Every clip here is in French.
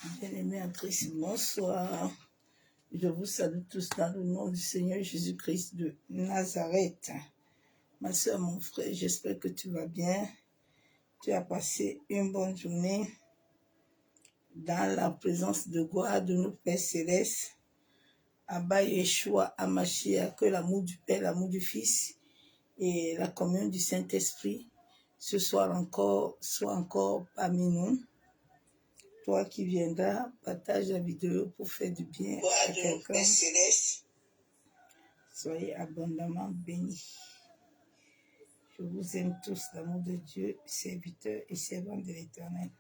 Bien-aimés en Christ, bonsoir. Je vous salue tous dans le nom du Seigneur Jésus-Christ de Nazareth. Ma soeur, mon frère, j'espère que tu vas bien. Tu as passé une bonne journée dans la présence de gloire de nos Pères Célestes. Abba Yeshua Amashia, que l'amour du Père, l'amour du Fils et la communion du Saint-Esprit ce soir encore, soit encore parmi nous. Toi qui viendras, partage la vidéo pour faire du bien à quelqu'un. Soyez abondamment bénis. Je vous aime tous, l'amour de Dieu, serviteurs et servants de l'Éternel.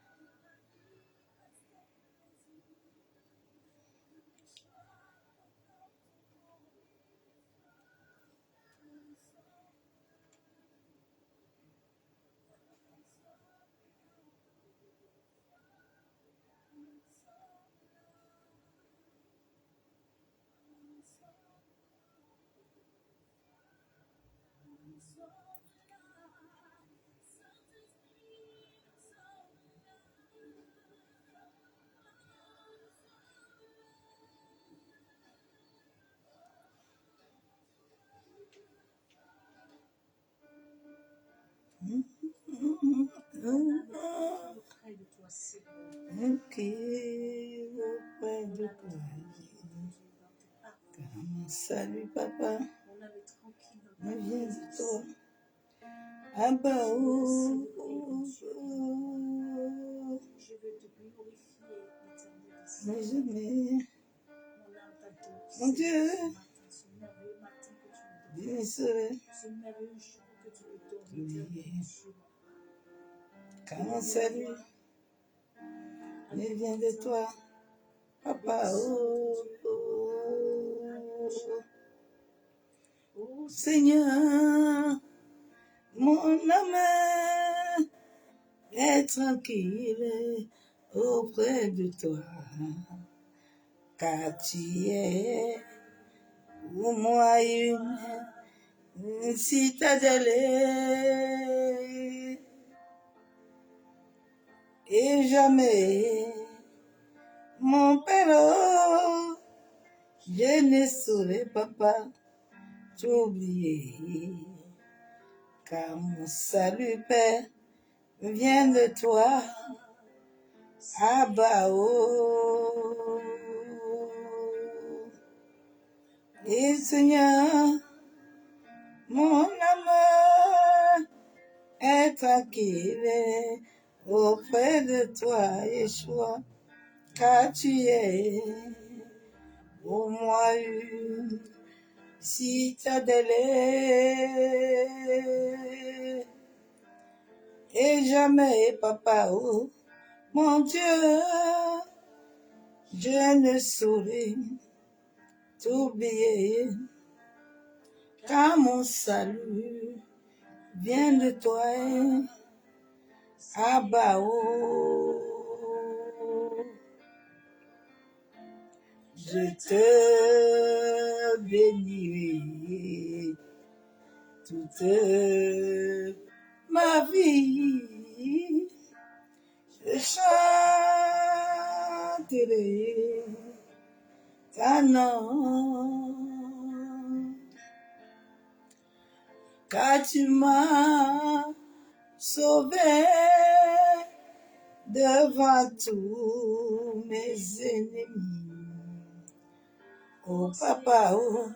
Ok, auprès de toi. Salut papa, je viens de toi. Abba, oh, mais jamais, mon Dieu, bien serai. Car mon salut ne vient de toi, papa, oh, Seigneur, mon âme est tranquille auprès de toi, car tu es pour moi une citadelle. Et jamais, mon père, je ne saurais, papa, t'oublier, car mon salut, Père, vient de toi, Abba, oh. Et Seigneur, mon âme est tranquille auprès de toi, Yeshua, car tu es pour moi une citadelle. Et jamais, papa, oh, mon Dieu, je ne saurais t'oublier, car mon salut vient de toi, Abba, oh. Je te bénirai toute ma vie, je chanterai ta nom, car tu m'as sauvé devant tous mes ennemis. Oh papa, oh,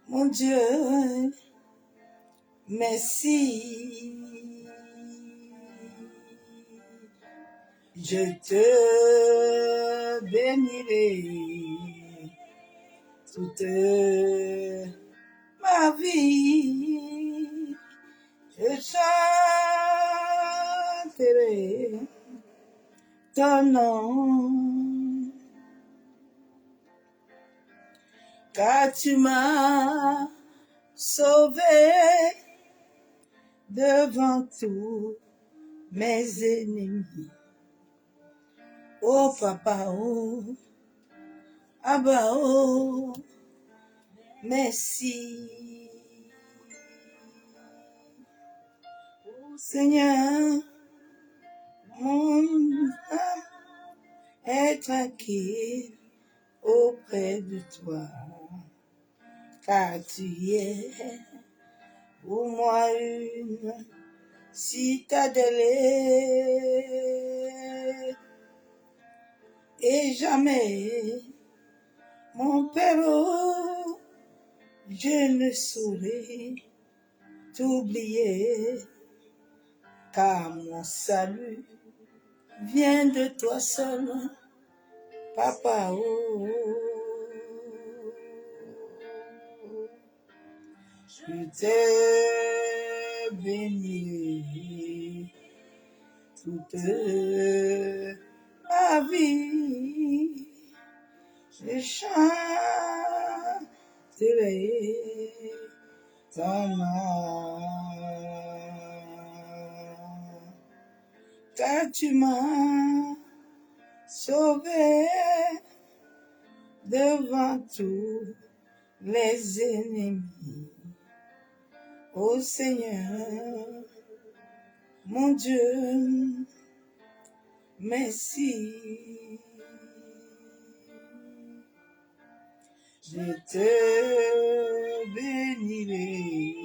mon Dieu, merci. Je te bénirai toute ma vie. Je chanterai ton nom, car tu m'as sauvé devant tous mes ennemis. Oh papa, oh, Abba, oh, merci. Oh Seigneur, mon âme être tranquille auprès de toi, car tu es pour moi une citadelle, et jamais, mon Père, oh, je ne saurais t'oublier, car mon salut vient de toi seul, Papa. Oh, je te bénis toute ma vie, je chanterai ton nom, car tu m'as sauvé devant tous les ennemis. Ô Seigneur, mon Dieu, merci. Je te bénirai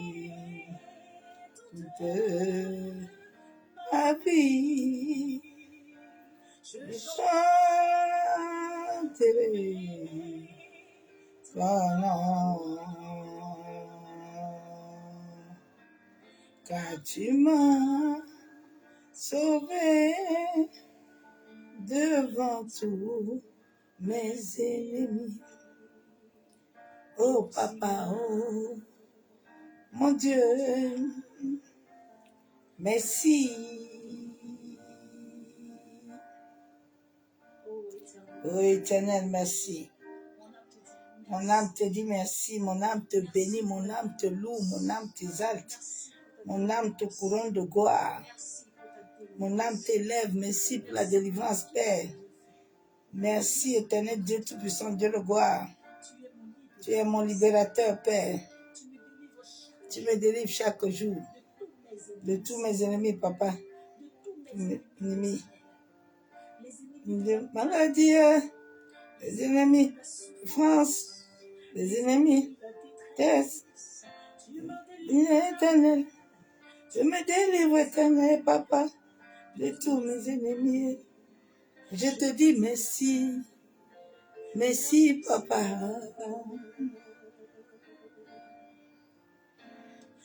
toute ma vie. Je chanterai ton nom, car tu m'as sauvé devant tous mes ennemis. Oh Papa, oh mon Dieu, merci. Oh Éternel, merci. Mon âme te dit merci, mon âme te bénit, mon âme te loue, mon âme t'exalte, mon âme te couronne de gloire. Mon âme t'élève, merci pour la délivrance, Père. Merci, Éternel Dieu Tout-Puissant, Dieu de gloire. Tu es mon libérateur, Père. Tu me délivres chaque jour de tous mes ennemis, Papa. Mes ennemis. Les maladies, les ennemis, France, les ennemis, terre, Éternel. Je me délivre, Éternel, Papa, de tous mes ennemis. Je te dis merci. Merci, Papa.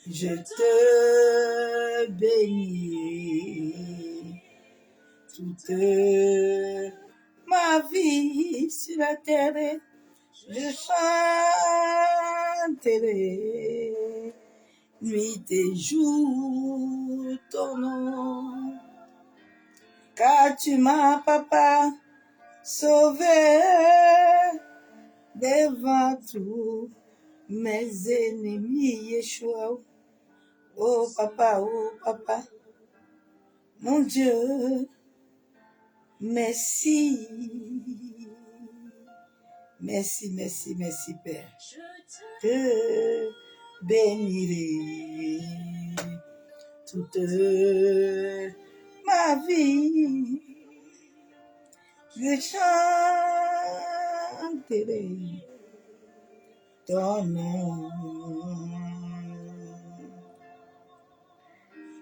Je te bénis toute ma vie sur la terre. Je chanterai nuit et jour ton nom, car tu m'as, Papa, sauvé devant tous mes ennemis, Yeshua. Oh Papa, mon Dieu, merci. Merci, merci, merci, Père. Te bénirai toute ma vie. Je chanterai ton nom,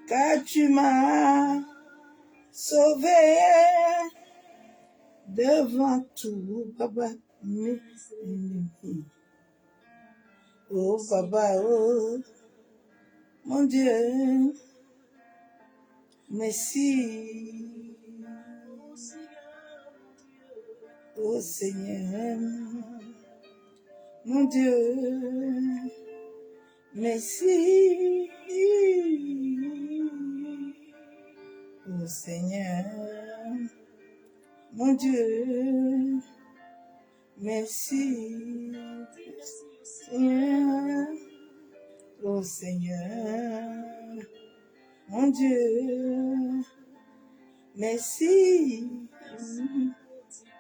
car tu m'as sauvé devant tout, Papa, mes ennemis. Oh Papa, oh mon Dieu, merci. Oh Seigneur, mon Dieu, merci. Oh Seigneur, mon Dieu, merci. Seigneur, oh Seigneur, mon Dieu, merci.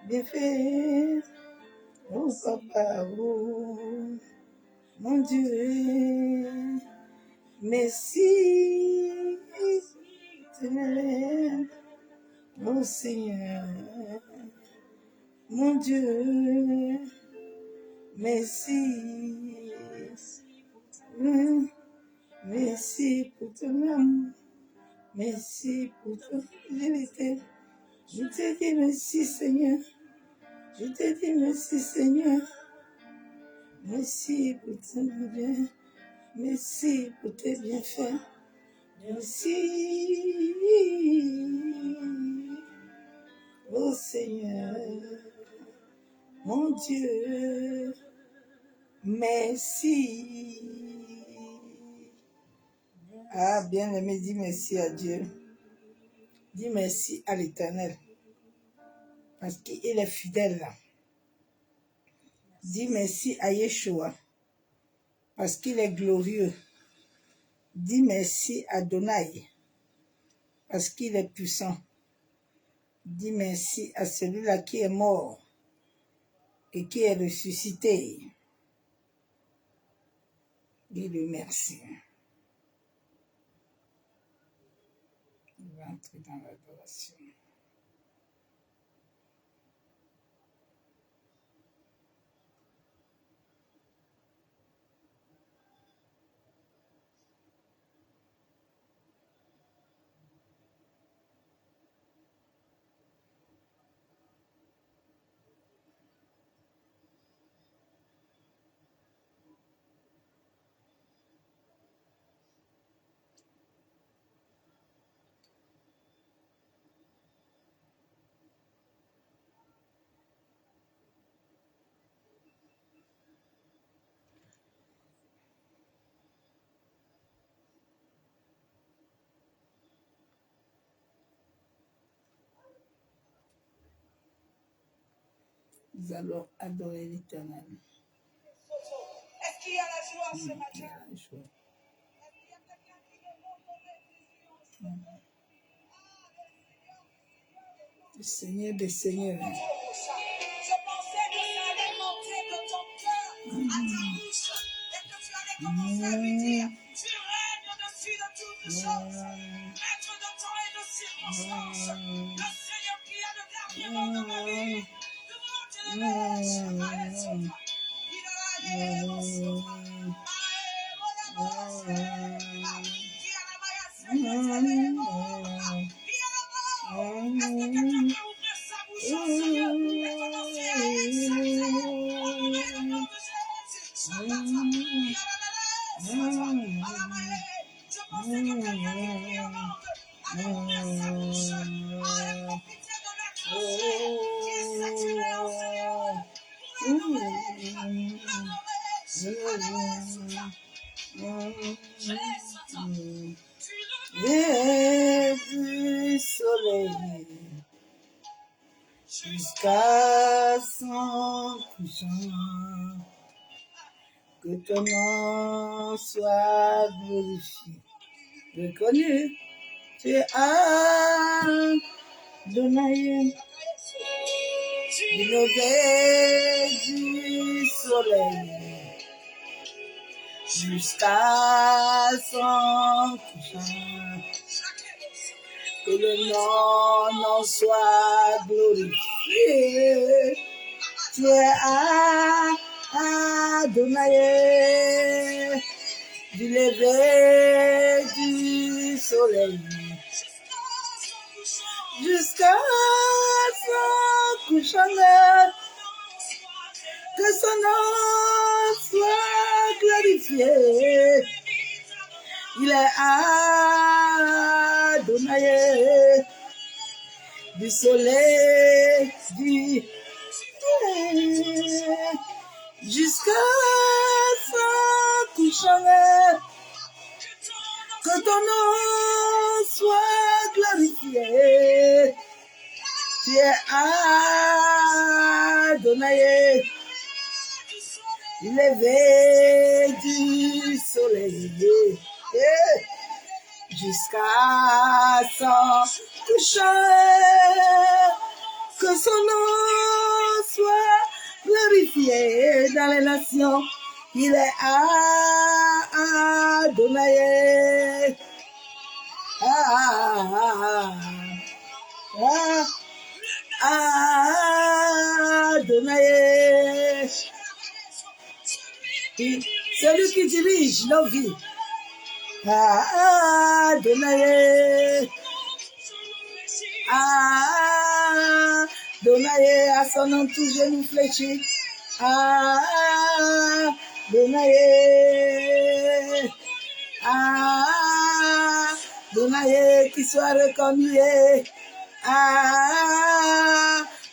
Bien fait, oh Papa, oh mon Dieu, merci. Seigneur, oh Seigneur, mon Dieu, merci. Merci pour ton amour. Merci pour ton fidélité. Je te dis merci, Seigneur. Je te dis merci, Seigneur. Merci pour ton bien. Merci pour tes bienfaits. Merci, oh Seigneur, mon Dieu, merci. Ah, bien-aimé, dis merci à Dieu. Dis merci à l'Éternel, parce qu'il est fidèle. Dis merci à Yeshua, parce qu'il est glorieux. Dis merci à Adonai, parce qu'il est puissant. Dis merci à celui-là qui est mort et qui est ressuscité. Dis-le merci. On va entrer dans l'adoration. Nous allons adorer l'Éternel. Est-ce qu'il y a la joie ce matin? Il y a la joie. Est-ce qu'il y a quelqu'un qui demande ton bénédiction? Le Seigneur des Seigneurs. Je pensais que ça allait monter de ton cœur à ta bouche et que tu allais commencer à lui dire, tu règnes au-dessus de toutes choses, maître de temps et de circonstances, le Seigneur qui a le dernier mot dans ma vie. Et du soleil jusqu'à son couchant, que ton nom soit glorifié. Reconnu, tu es Adonai, du lever du soleil jusqu'à son couchant, que le nom en soit glorifié. Tu es Adonai, du lever du soleil jusqu'à son couchant, que son nom soit glorifié. Il est Adonai, du soleil, jusqu'à son couchant, que ton nom soit glorifié. Tu es Adonai, du lever du soleil jusqu'à son couchant, que son nom soit glorifié dans les nations. Il est Adonai. Adonai. Celui qui dirige nos vies. Adonai. Adonai, à son nom tout genou fléchi. Adonai. Adonai, qui soit reconnu.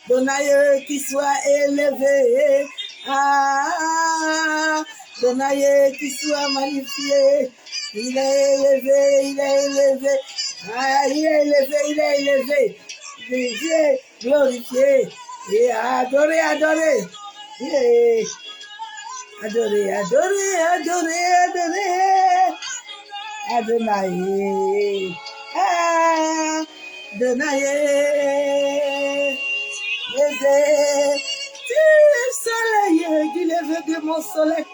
Adonai, qui soit élevé. Adonai, qui soit magnifié. Il est élevé, il est élevé. Il est élevé, il est élevé. Glorifié, glorifié. Et adoré, adoré. Yeah. Adoré, adoré, adoré, adoré. Adonai. Adonai. Tu es soleil du lever de mon soleil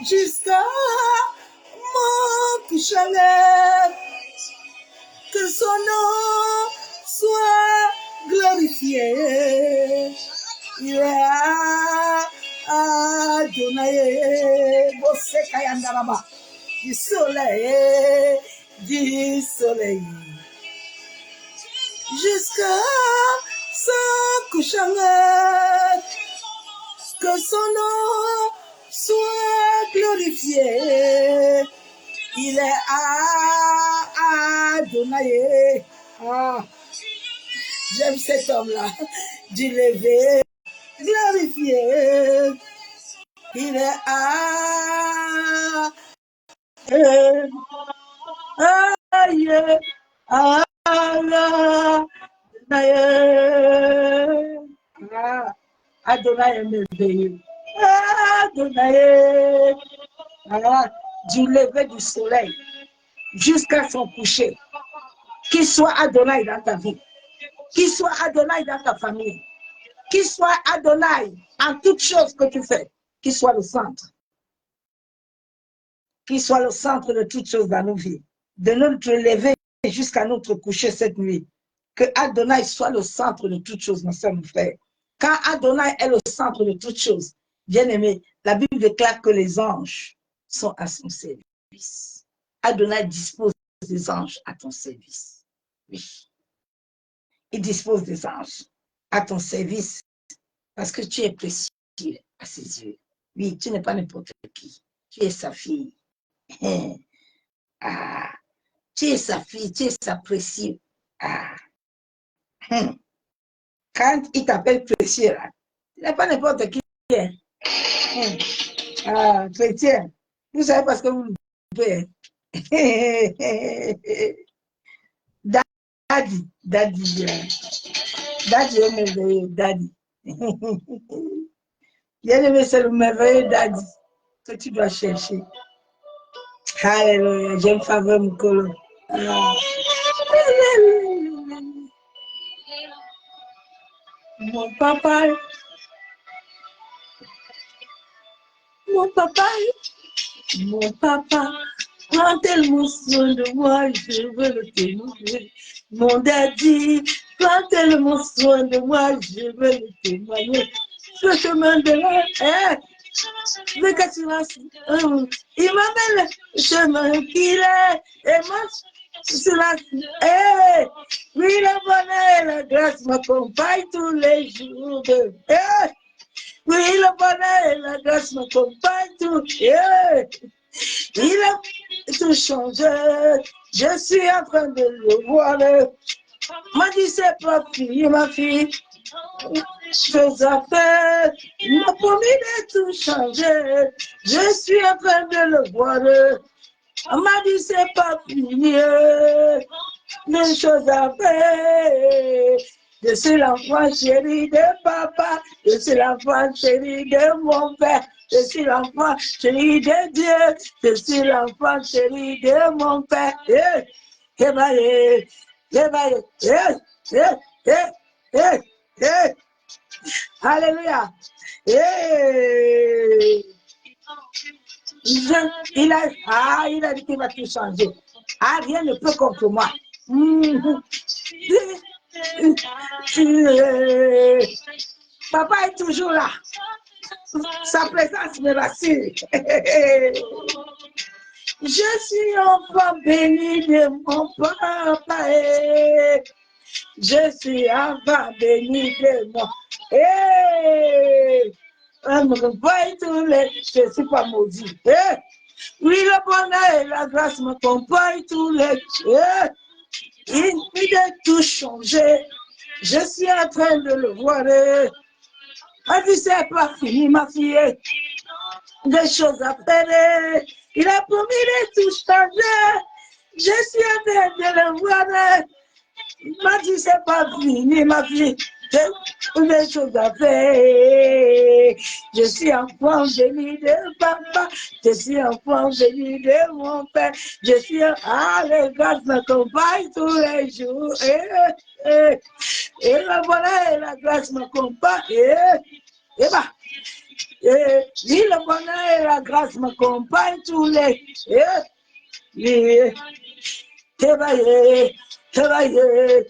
jusqu'à mon coucher. Que son nom soit glorifié. Il est Adonai. Bossé Kayandaraba. Du soleil, du soleil. Jusqu'à son couchant. Que son nom soit glorifié. Il est Adonai. J'aime cet homme-là. Du lever, glorifié. Il est Adonai est merveilleux. Adonai. Du lever du soleil jusqu'à son coucher. Qu'il soit Adonai dans ta vie. Qu'il soit Adonai dans ta famille. Qu'il soit Adonai en toutes choses que tu fais. Qu'il soit le centre. Qu'il soit le centre de toutes choses dans nos vies. De notre lever jusqu'à notre coucher cette nuit. Que Adonai soit le centre de toutes choses, mon soeur, mon frère. Quand Adonai est le centre de toutes choses, bien aimé, la Bible déclare que les anges sont à son service. Adonai dispose des anges à ton service. Oui. Il dispose des anges à ton service parce que tu es précieux à ses yeux. Oui, tu n'es pas n'importe qui. Tu es sa fille. Tu es sa fille, tu es sa précieuse. Quand il t'appelle précieux, tu n'es pas n'importe qui. Chrétien, vous savez parce que vous le pouvez. Daddy est merveilleux, Daddy. Bien aimé, c'est le merveilleux Daddy que tu dois chercher. Alléluia, j'aime faveur mon colon. Mon papa, prends tellement soin de moi, je veux le témoigner. Mon daddy, prends tellement soin de moi, je veux le témoigner. Ce chemin de la mais quand tu vas, il m'amène le chemin qu'il est, et moi, c'est la, oui, le bonheur et la grâce m'accompagnent tous les jours. Oui, le bonheur et la grâce m'accompagnent tous les jours. Il a tout changé, je suis en train de le voir. M'a dit c'est pas fini, ma fille. Chose à faire, il m'a promis de tout changer. Je suis en train de le voir. On m'a dit c'est pas fini. Les choses à faire. Je suis l'enfant chéri de papa. Je suis l'enfant chéri de mon père. Je suis l'enfant chéri de Dieu. Je suis l'enfant chéri de mon père. Alléluia. Il a dit qu'il va tout changer. Rien ne peut contre moi. Papa est toujours là. Sa présence me rassure. Je suis enfant béni de mon papa. Je suis enfant béni de mon. Je ne suis pas maudit. Oui, le bonheur et la grâce m'accompagnent tous les jours. Il peut de tout changer. Je suis en train de le voir. Ma vie, c'est pas fini, ma fille. Des choses à faire. Il a promis de tout changer. Je suis en train de le voir. Ma vie, c'est pas fini, ma fille. Des choses à faire. Je suis enfant béni de papa. Je suis enfant béni de mon père. Je suis les grâces m'accompagnent tous les jours. Et la bonheur et la grâce m'accompagnent. Et bah, oui, le bonheur et la grâce m'accompagnent tous les jours. Travailler, travailler,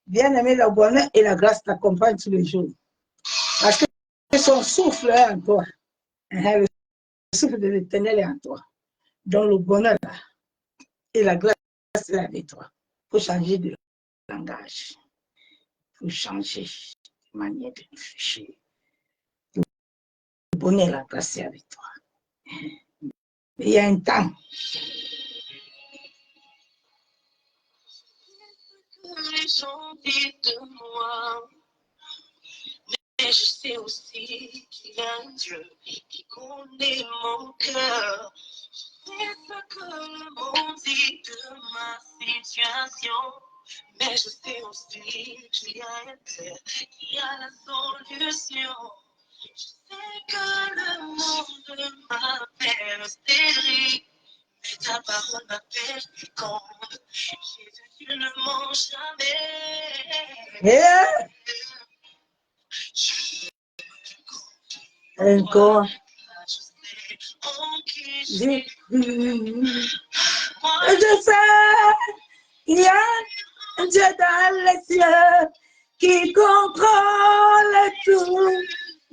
bien aimé, le bonheur et la grâce t'accompagnent tous les jours. Parce que son souffle est en toi. Le souffle de l'Éternel est en toi. Donc le bonheur là, et la grâce est avec toi. Il faut changer de langage. Il faut changer de manière de réfléchir. Le bonheur et la grâce est avec toi. Mais il y a un temps. Les gens disent de moi, mais je sais aussi qu'il y a un Dieu qui connaît mon cœur. Je sais ce que le monde dit de ma situation, mais je sais aussi qu'il y a un Dieu qui a la solution. Je sais que le monde m'appelle stérile. Mais ta parole m'appelle féconde. Jésus, tu ne mens jamais. Encore. Je sais, il y a un Dieu dans les cieux qui contrôle tout.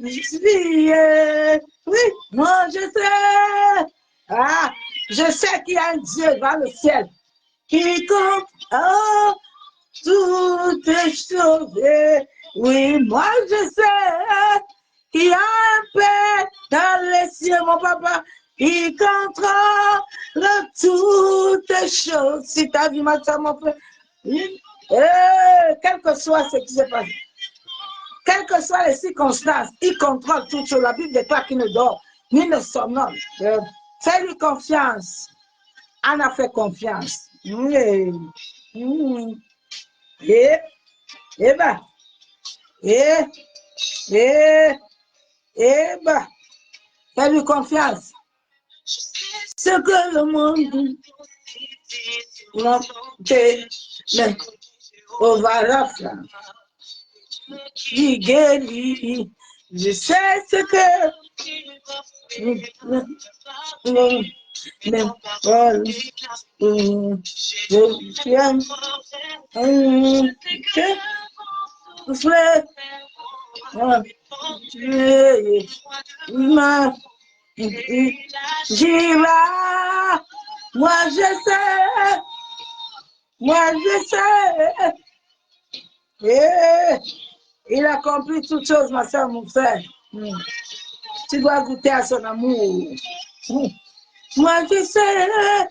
Oui, moi je sais. Je sais qu'il y a un Dieu dans le ciel qui contrôle toutes choses. Oui, moi je sais qu'il y a un Père dans les cieux, mon papa, qui contrôle toutes choses. Si tu as vu ma soeur, mon frère, quel que soit ce qui se passe, quelles que soient les circonstances, il contrôle toutes choses. La Bible déclare qu'il ne dort ni ne somnole. Fais-lui confiance. On a fait confiance. Fais-lui confiance. Ce que le monde qui guérit. Je sais ce que J'irai, moi je sais, il a compris toutes choses, ma soeur, mon frère. Tu dois goûter à son amour. Moi je sais,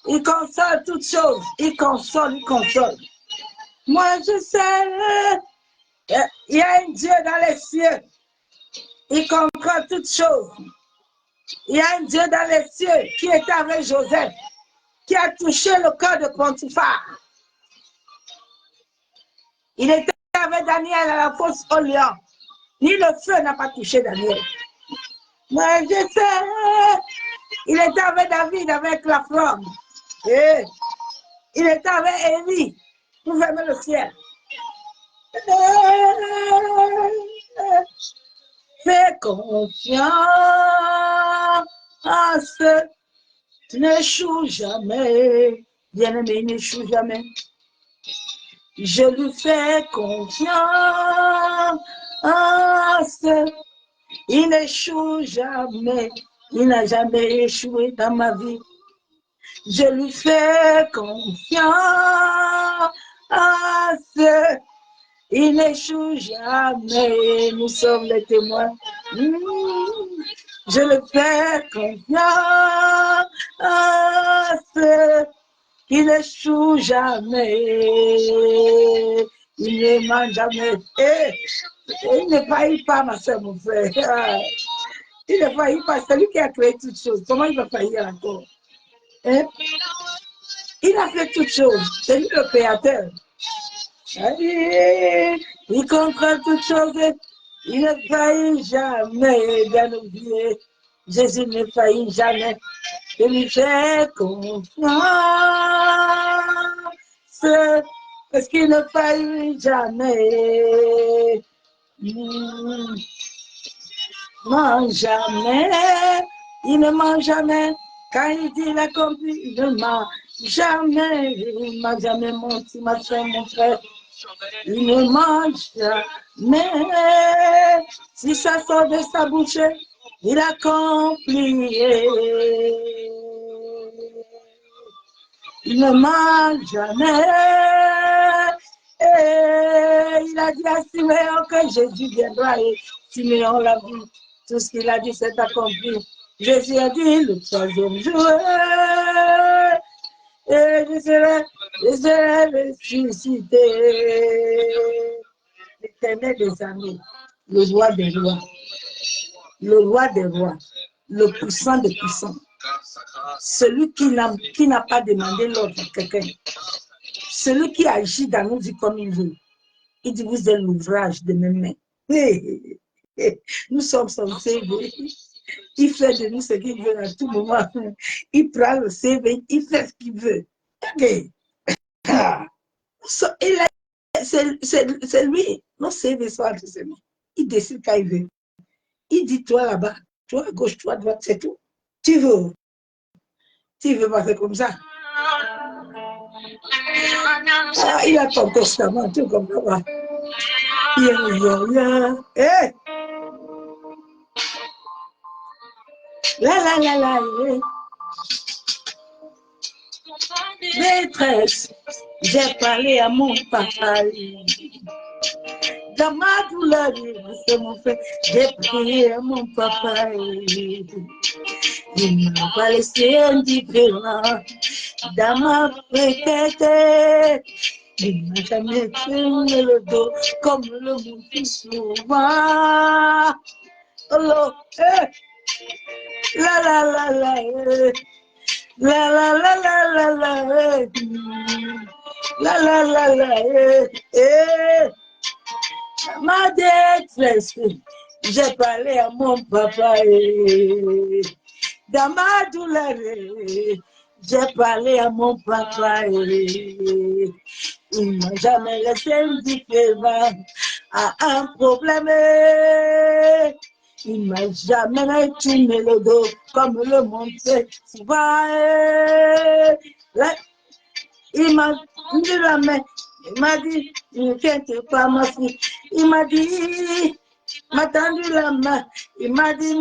il console toutes choses, il console. Moi je sais, il y a un Dieu dans les cieux, il contrôle toutes choses. Il y a un Dieu dans les cieux qui était avec Joseph, qui a touché le cœur de Potiphar. Il était avec Daniel à la fosse au lion. Ni le feu n'a pas touché Daniel. Moi, je sais, il était avec David, avec la flamme. Il était avec Élie pour fermer le ciel. confiance, tu n'échoues jamais. Bien-aimé, n'échoue jamais. Je lui fais confiance, il n'échoue jamais. Il n'a jamais échoué dans ma vie. Je lui fais confiance, il n'échoue jamais. Nous sommes les témoins. Je le fais confiance, il n'échoue jamais. Il ne ment jamais. Il ne faillit pas, ma soeur, mon frère. Il ne faillit pas. C'est lui qui a créé toutes choses. Comment il va faillir encore? Hein? Il a fait toutes choses. C'est lui le créateur. Il comprend toutes choses. Il ne faillit jamais, bien oublié. Jésus ne faillit jamais. Je lui fais confiance. Parce qu'il ne faillit jamais. Ment jamais. Il ne ment jamais. Quand il dit il accompli, il ne ment jamais. Il ne m'a jamais menti, ma soeur, mon frère. Il ne ment jamais. Si ça sort de sa bouche, il accomplit. Il ne ment jamais. Et il a dit à Siméon que Jésus viendra et Siméon l'a vu. Tout ce qu'il a dit s'est accompli. Jésus a dit le troisième jour. Et je serai ressuscité. L'Éternel des armées, le roi des rois, le puissant des puissants, celui qui n'a pas demandé l'ordre à quelqu'un, celui qui agit dans nos vies comme il veut. Il dit, vous êtes l'ouvrage de mes mains. Nous sommes son CV. Il fait de nous ce qu'il veut à tout moment. Il prend le CV, il fait ce qu'il veut. Okay. C'est lui, nos CV sont entre ses mains. Il décide quand il veut. Il dit, toi là-bas, toi à gauche, toi à droite, c'est tout. Tu veux passer comme ça. Ah, il a ton testament, tout comme ça. Hey! La. Maîtresse, j'ai parlé à mon papa. Dans ma douleur, c'est mon frère, j'ai prié à mon papa. Il m'a pas laissé indifférent dans ma précarité. Il m'a jamais tourné le dos comme le monde souvent. Oh, ma détresse, j'ai parlé à mon papa. Dans ma douleur, j'ai parlé à mon papa. Il m'a jamais laissé indifférent à un problème. Il m'a jamais tourné le dos comme le monde fait souvent. Il m'a tendu la main, il m'a dit, ne t'inquiète pas ma fille. Il m'a dit, m'a tendu la main, il m'a dit,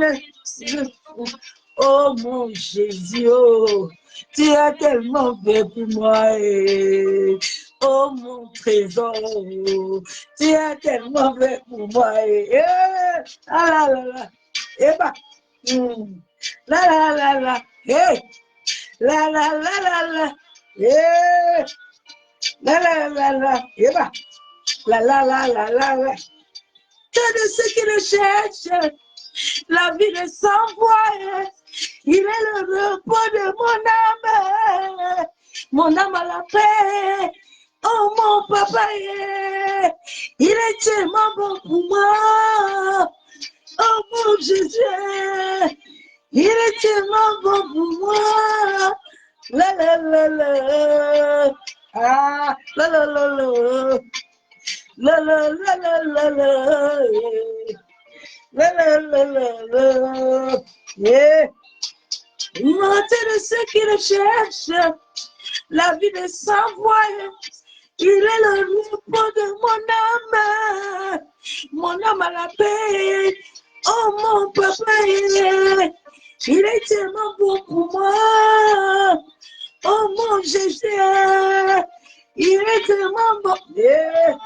oh mon Jésus, oh, tu as tellement fait pour moi. Oh mon trésor, tu as tellement fait pour moi. Ah là, eh bah, la, hey, la, eh, la, eh bah, la. Que de ceux qui le cherchent, la vie ne s'envoie. Il est le repos de mon âme à la paix. Oh mon papa, il est tellement bon pour moi. Oh mon Jésus, il est tellement bon pour moi. La. Ah, la. Yeah. Montez de ceux qui le cherchent, la vie de sans voile. Il est le repos de mon âme à la paix. Oh mon papa, il est tellement bon pour moi. Oh mon Jésus, il est tellement bon. Yeah.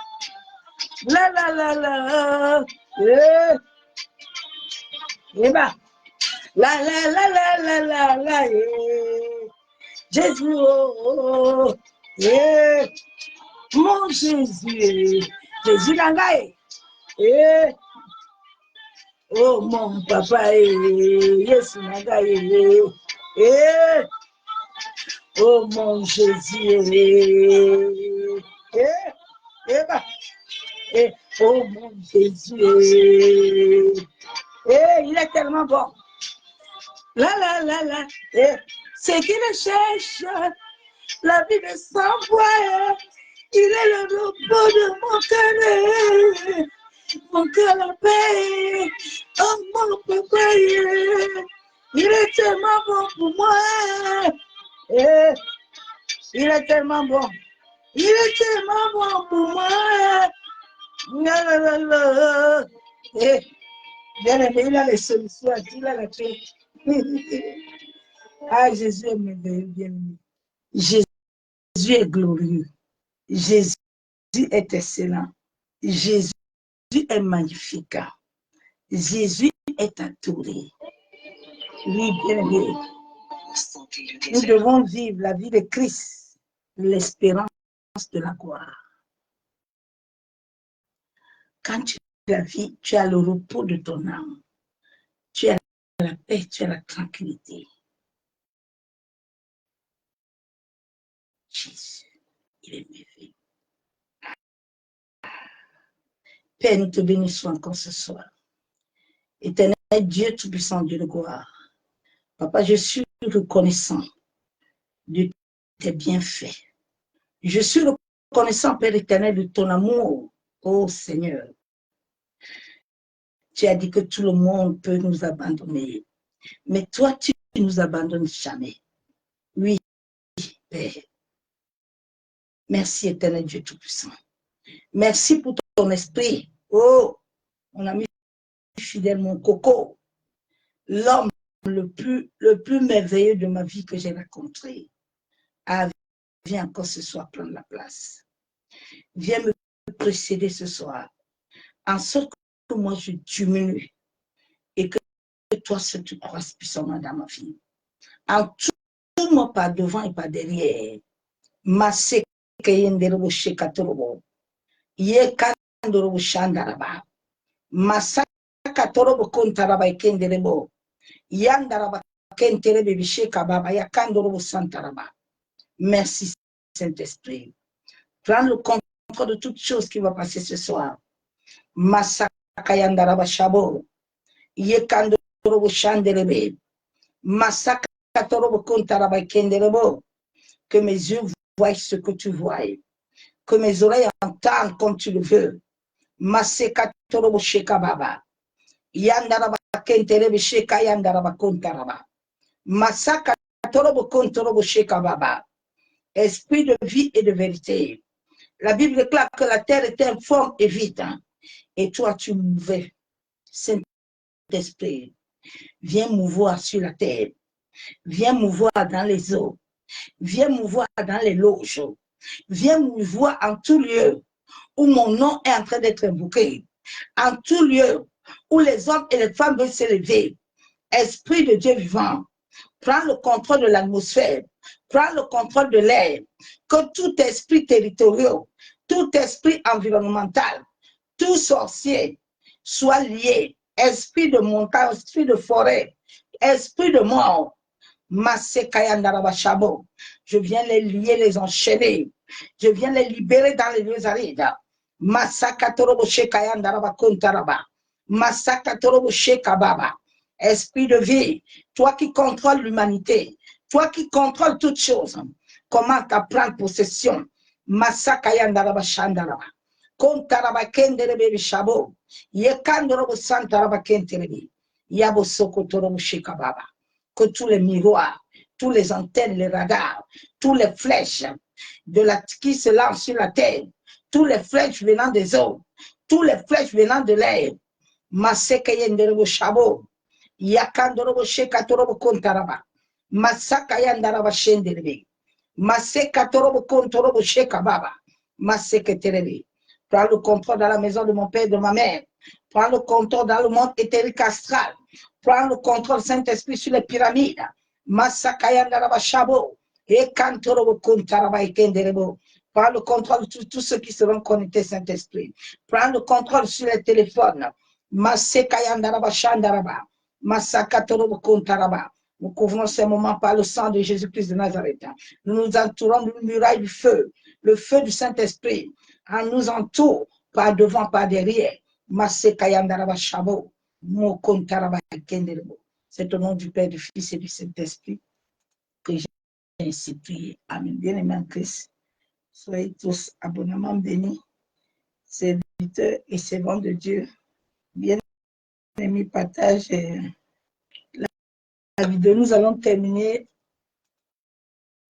La la la la. Yeah. Yeah. La la la la la la la. Yeah. Jésus, oh, yeah. Mon Jésus, Jésus Nangaye. Yeah. Oh mon papa, yes Nangaye. Yeah. Oh mon Jésus, oh mon Jésus, il est tellement bon. La la la la, c'est qui le cherche, la vie de sans voix, il est le repos de mon cœur la paix. Oh mon papa, il est tellement bon pour moi. Il est tellement bon. Il est tellement bon pour moi. Bien aimé, il a les solutions, il a la clé. Ah, Jésus est merveilleux, bien aimé. Jésus est glorieux. Jésus est excellent. Jésus est magnifique. Jésus est adoré. Oui, bien aimé. Nous devons vivre la vie de Christ, l'espérance de la gloire. Quand tu la vis, tu as le repos de ton âme. Tu as la paix, tu as la tranquillité. Jésus, il est merveilleux. Père, nous te bénissons encore ce soir. Éternel Dieu Tout-Puissant, Dieu de gloire. Papa, je suis reconnaissant de tes bienfaits. Je suis reconnaissant, Père éternel, de ton amour, ô Seigneur. Tu as dit que tout le monde peut nous abandonner. Mais toi, tu ne nous abandonnes jamais. Oui, Père. Merci, éternel Dieu Tout-Puissant. Merci pour ton esprit. Oh, mon ami fidèle, mon coco. L'homme le plus merveilleux de ma vie que j'ai rencontré. Ah, viens encore ce soir prendre la place. Viens me précéder ce soir. En sorte que moi je diminue et que toi seul tu croisses puissamment dans ma vie. En tout moi pas devant et pas derrière. Masse kayenderobo shekatorobo. Ye kandorobo shandaraba. Massa katorobo kontaraba ikenderebo. Yandaraba kenterebe bisheka baba yakandorobo santaraba. Merci Saint-Esprit. Prends le contrôle de toutes choses qui vont passer ce soir. Massa kayandaraba shabo. Ye kandorobo shanderebe. Massa katorobo kontaraba ikenderebo. Que mes yeux voient ce que tu vois. Que mes oreilles entendent comme tu le veux. Maseka torobo sheka baba. Yandaraba kenterebe sheka yandaraba kontaraba. Masaka torobo kontorobo sheka baba. Esprit de vie et de vérité. La Bible déclare que la terre est informe et vide. Et toi, tu mouvais. Saint-Esprit, viens mouvoir sur la terre. Viens mouvoir dans les eaux. Viens mouvoir dans les loges. Viens mouvoir en tout lieu où mon nom est en train d'être invoqué. En tout lieu où les hommes et les femmes veulent s'élever. Esprit de Dieu vivant, prends le contrôle de l'atmosphère, prends le contrôle de l'air, que tout esprit territorial, tout esprit environnemental, tout sorcier soit lié, esprit de montagne, esprit de forêt, esprit de mort. Je viens les lier, les enchaîner. Je viens les libérer dans les lieux arides. Esprit de vie, toi qui contrôles l'humanité, toi qui contrôles toutes choses, comment prendre possession. Kontaraba kenderebe shabo. Yekandorobo santaraba kenterebe. Yabo sokotorobo shekababa. Que tous les miroirs, tous les antennes, les radars, tous les flèches qui se lancent sur la terre, tous les flèches venant des eaux, tous les flèches venant de l'air, Maseka yenderebo shabo. Yakandorobo shekatorobo kontaraba. Masaka yandaraba shenderebe. Maseka torobo kontorobo shekababa. Maseke terebe. Prends le contrôle dans la maison de mon père et de ma mère. Prends le contrôle dans le monde éthérique astral. Prends le contrôle, Saint-Esprit, sur les pyramides. Masaka yandaraba shabo. Ekantorobo kontaraba ekenderebo. Prends le contrôle sur tous ceux qui seront connectés, Saint-Esprit. Prends le contrôle sur les téléphones. Maseka yandaraba shandaraba. Masaka torobo kontaraba. Nous couvrons ces moments par le sang de Jésus-Christ de Nazareth. Nous nous entourons d'une muraille du feu, le feu du Saint-Esprit. On nous entoure par devant, par derrière. Maseka yandaraba shabo. Mokontaraba kenderebo. C'est au nom du Père, du Fils et du Saint-Esprit que j'ai ainsi prié. Amen. Bien-aimés en Christ, soyez tous abondamment bénis, serviteurs et servants de Dieu. Bien-aimés, partage la vidéo. Nous allons terminer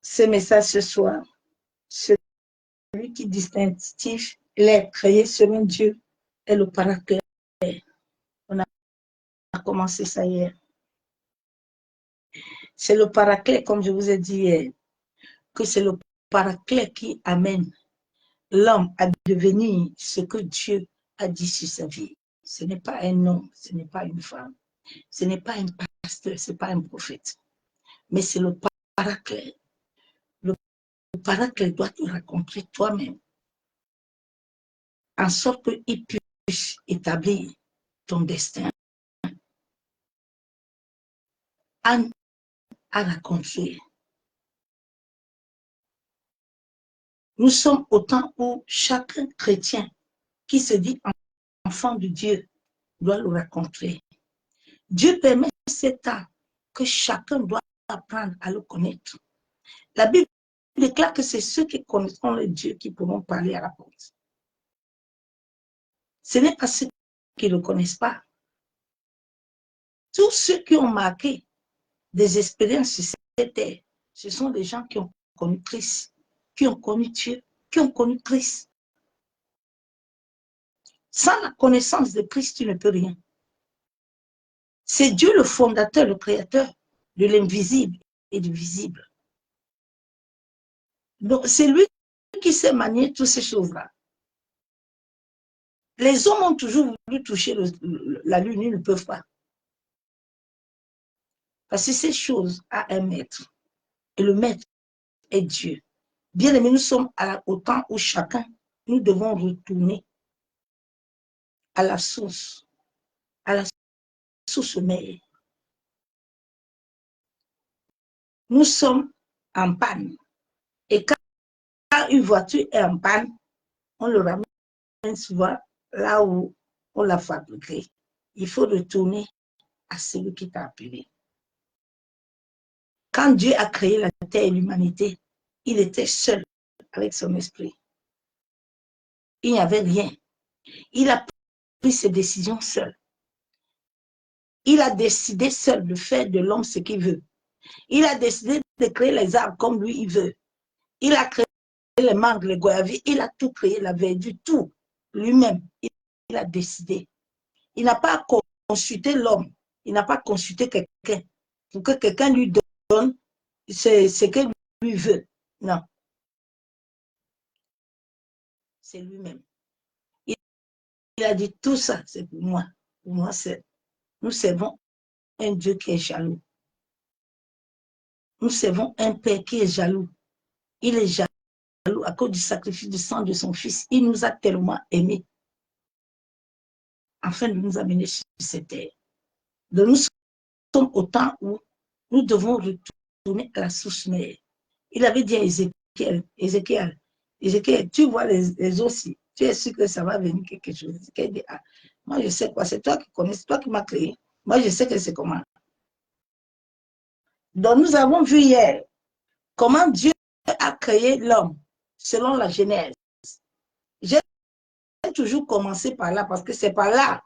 ce message ce soir. Celui qui distinctif, il est créé selon Dieu, est le paraclet. On a commencé ça hier. C'est le paraclet, comme je vous ai dit hier, que c'est le paraclet qui amène l'homme à devenir ce que Dieu a dit sur sa vie. Ce n'est pas un homme, ce n'est pas une femme, ce n'est pas un pasteur, ce n'est pas un prophète, mais c'est le paraclet. Le paraclet doit te raconter toi-même, en sorte qu'il puisse établir ton destin. À raconter. Nous sommes au temps où chaque chrétien qui se dit enfant de Dieu doit le raconter. Dieu permet cet temps que chacun doit apprendre à le connaître. La Bible déclare que c'est ceux qui connaîtront le Dieu qui pourront parler à la porte. Ce n'est pas ceux qui ne le connaissent pas. Tous ceux qui ont marqué des expériences sur cette terre, ce sont des gens qui ont connu Christ, qui ont connu Dieu, qui ont connu Christ. Sans la connaissance de Christ, tu ne peux rien. C'est Dieu le fondateur, le créateur de l'invisible et du visible. Donc, c'est lui qui sait manier toutes ces choses-là. Les hommes ont toujours voulu toucher la lune, ils ne peuvent pas. Parce que ces choses a un maître. Et le maître est Dieu. Bien aimé, nous sommes au temps où chacun, nous devons retourner à la source mère. Nous sommes en panne. Et quand une voiture est en panne, on le ramène souvent là où on l'a fabriqué. Il faut retourner à celui qui t'a appelé. Quand Dieu a créé la terre et l'humanité, il était seul avec son esprit. Il n'y avait rien. Il a pris ses décisions seul. Il a décidé seul de faire de l'homme ce qu'il veut. Il a décidé de créer les arbres comme lui il veut. Il a créé les mangues, les goyaviers, il a tout créé, la verdure, tout. Lui-même, il a décidé. Il n'a pas consulté l'homme. Il n'a pas consulté quelqu'un pour que quelqu'un lui donne ce que lui veut. Non. C'est lui-même. Il a dit tout ça, c'est pour moi. Pour moi, nous servons un Dieu qui est jaloux. Nous servons un Père qui est jaloux. Il est jaloux à cause du sacrifice du sang de son Fils. Il nous a tellement aimés afin de nous amener sur cette terre. Donc nous sommes au temps où nous devons retourner à la source mère. Il avait dit à Ézéchiel, tu vois les aussi, tu es sûr que ça va venir quelque chose. Ézéchiel dit, moi je sais quoi, c'est toi qui connais, c'est toi qui m'as créé. Moi je sais que c'est comment. Donc nous avons vu hier comment Dieu a créé l'homme selon la Genèse. J'aime toujours commencer par là parce que c'est par là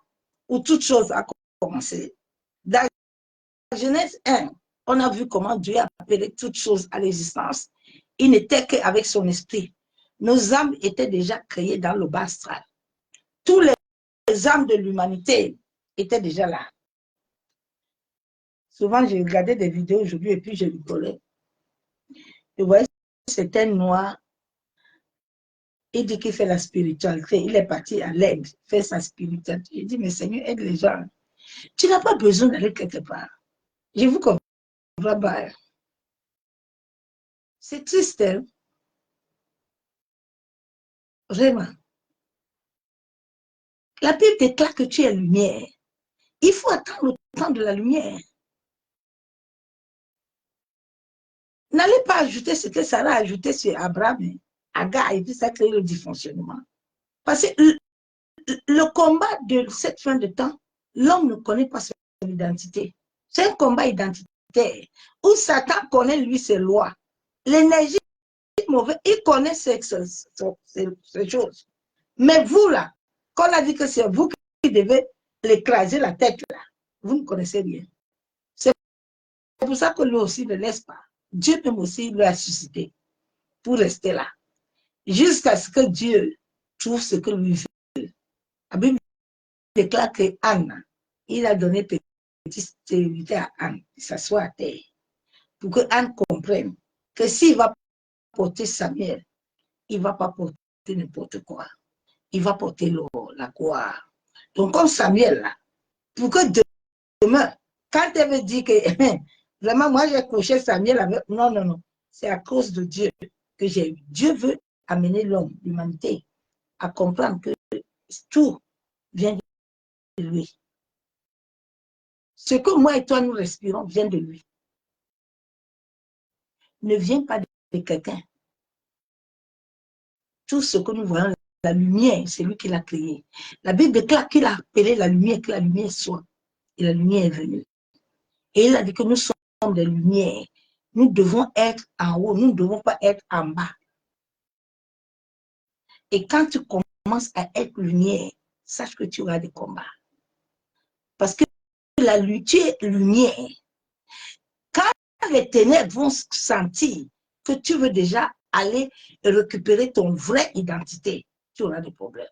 où toute chose a commencé. Dans Genèse 1, on a vu comment Dieu a appelé toute chose à l'existence. Il n'était qu'avec son esprit. Nos âmes étaient déjà créées dans le bas astral. Tous les âmes de l'humanité étaient déjà là. Souvent, j'ai regardé des vidéos aujourd'hui et puis je rigolais. Et vous voyez, c'était noir. Il dit qu'il fait la spiritualité. Il est parti à l'Inde, faire sa spiritualité. Il dit, mais Seigneur, aide les gens. Tu n'as pas besoin d'aller quelque part. Je vous comprends pas. C'est triste, hein? Vraiment. La Bible déclare que tu es lumière. Il faut attendre le temps de la lumière. N'allez pas ajouter ce que Sarah a ajouté sur Abraham, Agar, et puis ça crée le dysfonctionnement. Parce que le combat de cette fin de temps, l'homme ne connaît pas son identité. C'est un combat identitaire où Satan connaît, lui, ses lois. L'énergie mauvaise, il connaît ces choses. Mais vous, là, quand on a dit que c'est vous qui devez l'écraser la tête, là, vous ne connaissez rien. C'est pour ça que lui aussi ne laisse pas. Dieu même aussi lui a suscité pour rester là. Jusqu'à ce que Dieu trouve ce que lui veut. La Bible déclare que Anne, il a donné petite stérilité à Anne, il s'assoit à terre, pour que Anne comprenne que s'il va porter Samuel, il ne va pas porter n'importe quoi. Il va porter la gloire. Donc, comme Samuel, là, pour que demain, quand elle veut dire que vraiment, moi, j'ai couché Samuel avec. Non, non, non. C'est à cause de Dieu que j'ai eu. Dieu veut amener l'homme, l'humanité, à comprendre que tout vient de lui. Ce que moi et toi, nous respirons vient de lui. Ne vient pas de quelqu'un. Tout ce que nous voyons, la lumière, c'est lui qui l'a créé. La Bible déclare qu'il a appelé la lumière, que la lumière soit. Et la lumière est venue. Et il a dit que nous sommes des lumières. Nous devons être en haut, nous ne devons pas être en bas. Et quand tu commences à être lumière, sache que tu auras des combats. Parce que la lutte est lumière. Quand les ténèbres vont sentir que tu veux déjà aller récupérer ton vraie identité, tu auras des problèmes.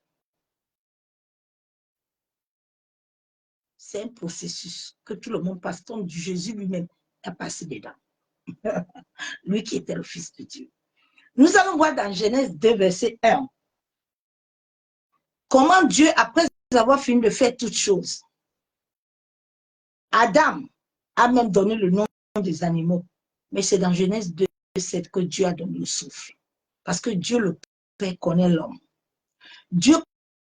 C'est un processus que tout le monde passe, comme Jésus lui-même a passé dedans. Lui qui était le Fils de Dieu. Nous allons voir dans Genèse 2, verset 1, comment Dieu, après avoir fini de faire toutes choses, Adam a même donné le nom des animaux. Mais c'est dans Genèse 2, 7 que Dieu a donné le souffle. Parce que Dieu, le Père, connaît l'homme. Dieu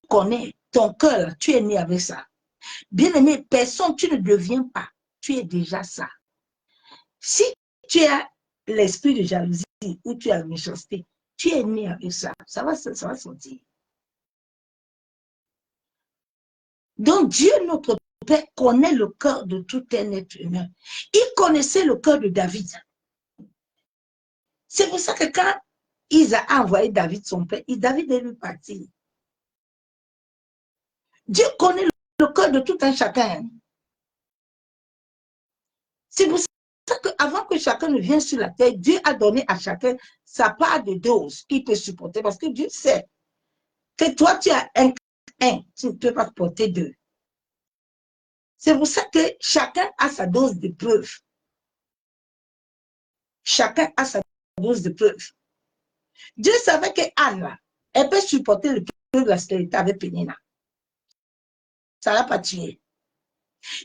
connaît ton cœur, tu es né avec ça. Bien-aimé, personne, tu ne deviens pas. Tu es déjà ça. Si tu as l'esprit de jalousie ou tu as la méchanceté, tu es né avec ça. Ça va sortir. Donc Dieu, notre Père, connaît le cœur de tout un être humain. Il connaissait le cœur de David. C'est pour ça que quand Isa a envoyé David son père, David est lui parti. Dieu connaît le cœur de tout un chacun. C'est pour ça qu'avant que chacun ne vienne sur la terre, Dieu a donné à chacun sa part de dose qu'il peut supporter. Parce que Dieu sait que toi, tu as un, tu ne peux pas porter deux. C'est pour ça que chacun a sa dose de preuve. Chacun a sa dose de preuve. Dieu savait que Anne, elle peut supporter le preuve de la stérilité avec Pénina. Ça ne l'a pas tué.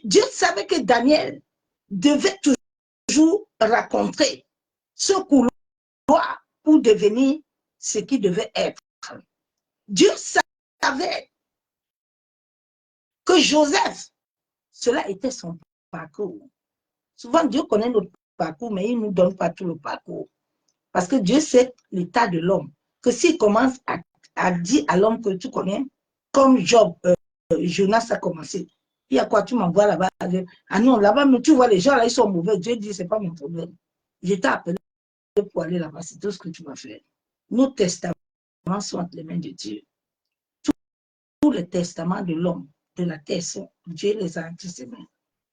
Dieu savait que Daniel devait toujours rencontrer ce couloir pour devenir ce qu'il devait être. Dieu savait que Joseph, cela était son parcours. Souvent, Dieu connaît notre parcours, mais il ne nous donne pas tout le parcours. Parce que Dieu sait l'état de l'homme. Que s'il commence à dire à l'homme que tu connais, comme Job, Jonas a commencé. Il y a quoi, tu m'envoies là-bas? Ah non, là-bas, mais tu vois, les gens là, ils sont mauvais. Dieu dit, ce n'est pas mon problème. Je t'ai appelé pour aller là-bas, c'est tout ce que tu vas faire. Nos testaments sont entre les mains de Dieu. les testaments de l'homme, de la terre, Dieu les a anticipés.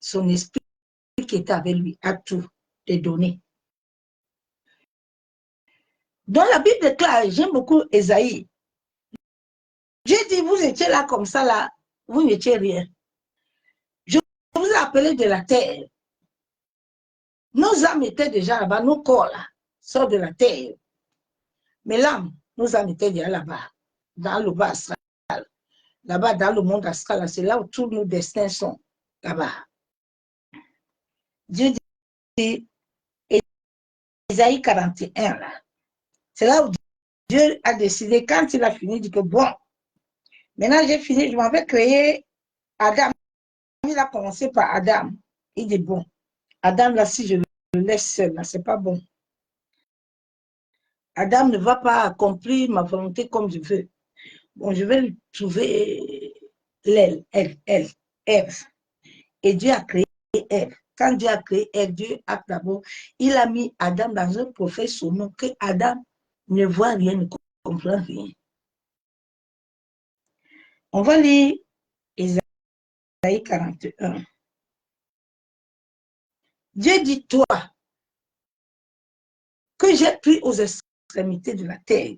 Son esprit qui était avec lui a tout les donné. Dans la Bible déclare, j'aime beaucoup Ésaïe. Dieu dit, vous étiez là comme ça, là, vous n'étiez rien. Je vous ai appelé de la terre. Nos âmes étaient déjà là-bas, nos corps là, sortent de la terre. Mais l'âme, nos âmes étaient déjà là-bas, dans le bas astral. Là-bas, dans le monde astral, c'est là où tous nos destins sont, là-bas. Dieu dit, Ésaïe 41, là, c'est là où Dieu a décidé, quand il a fini, il dit que bon, maintenant j'ai fini, je m'en vais créer Adam. Il a commencé par Adam. Il dit bon, Adam, là, si je le laisse seul, là, c'est pas bon. Adam ne va pas accomplir ma volonté comme je veux. Bon, je vais lui trouver Ève. Et Dieu a créé Ève. Quand Dieu a créé Ève, Dieu a d'abord, il a mis Adam dans un prophète son nom, que Adam ne voit rien, ne comprend rien. On va lire Ésaïe 41. Dieu dit, toi, que j'ai pris aux extrémités de la terre.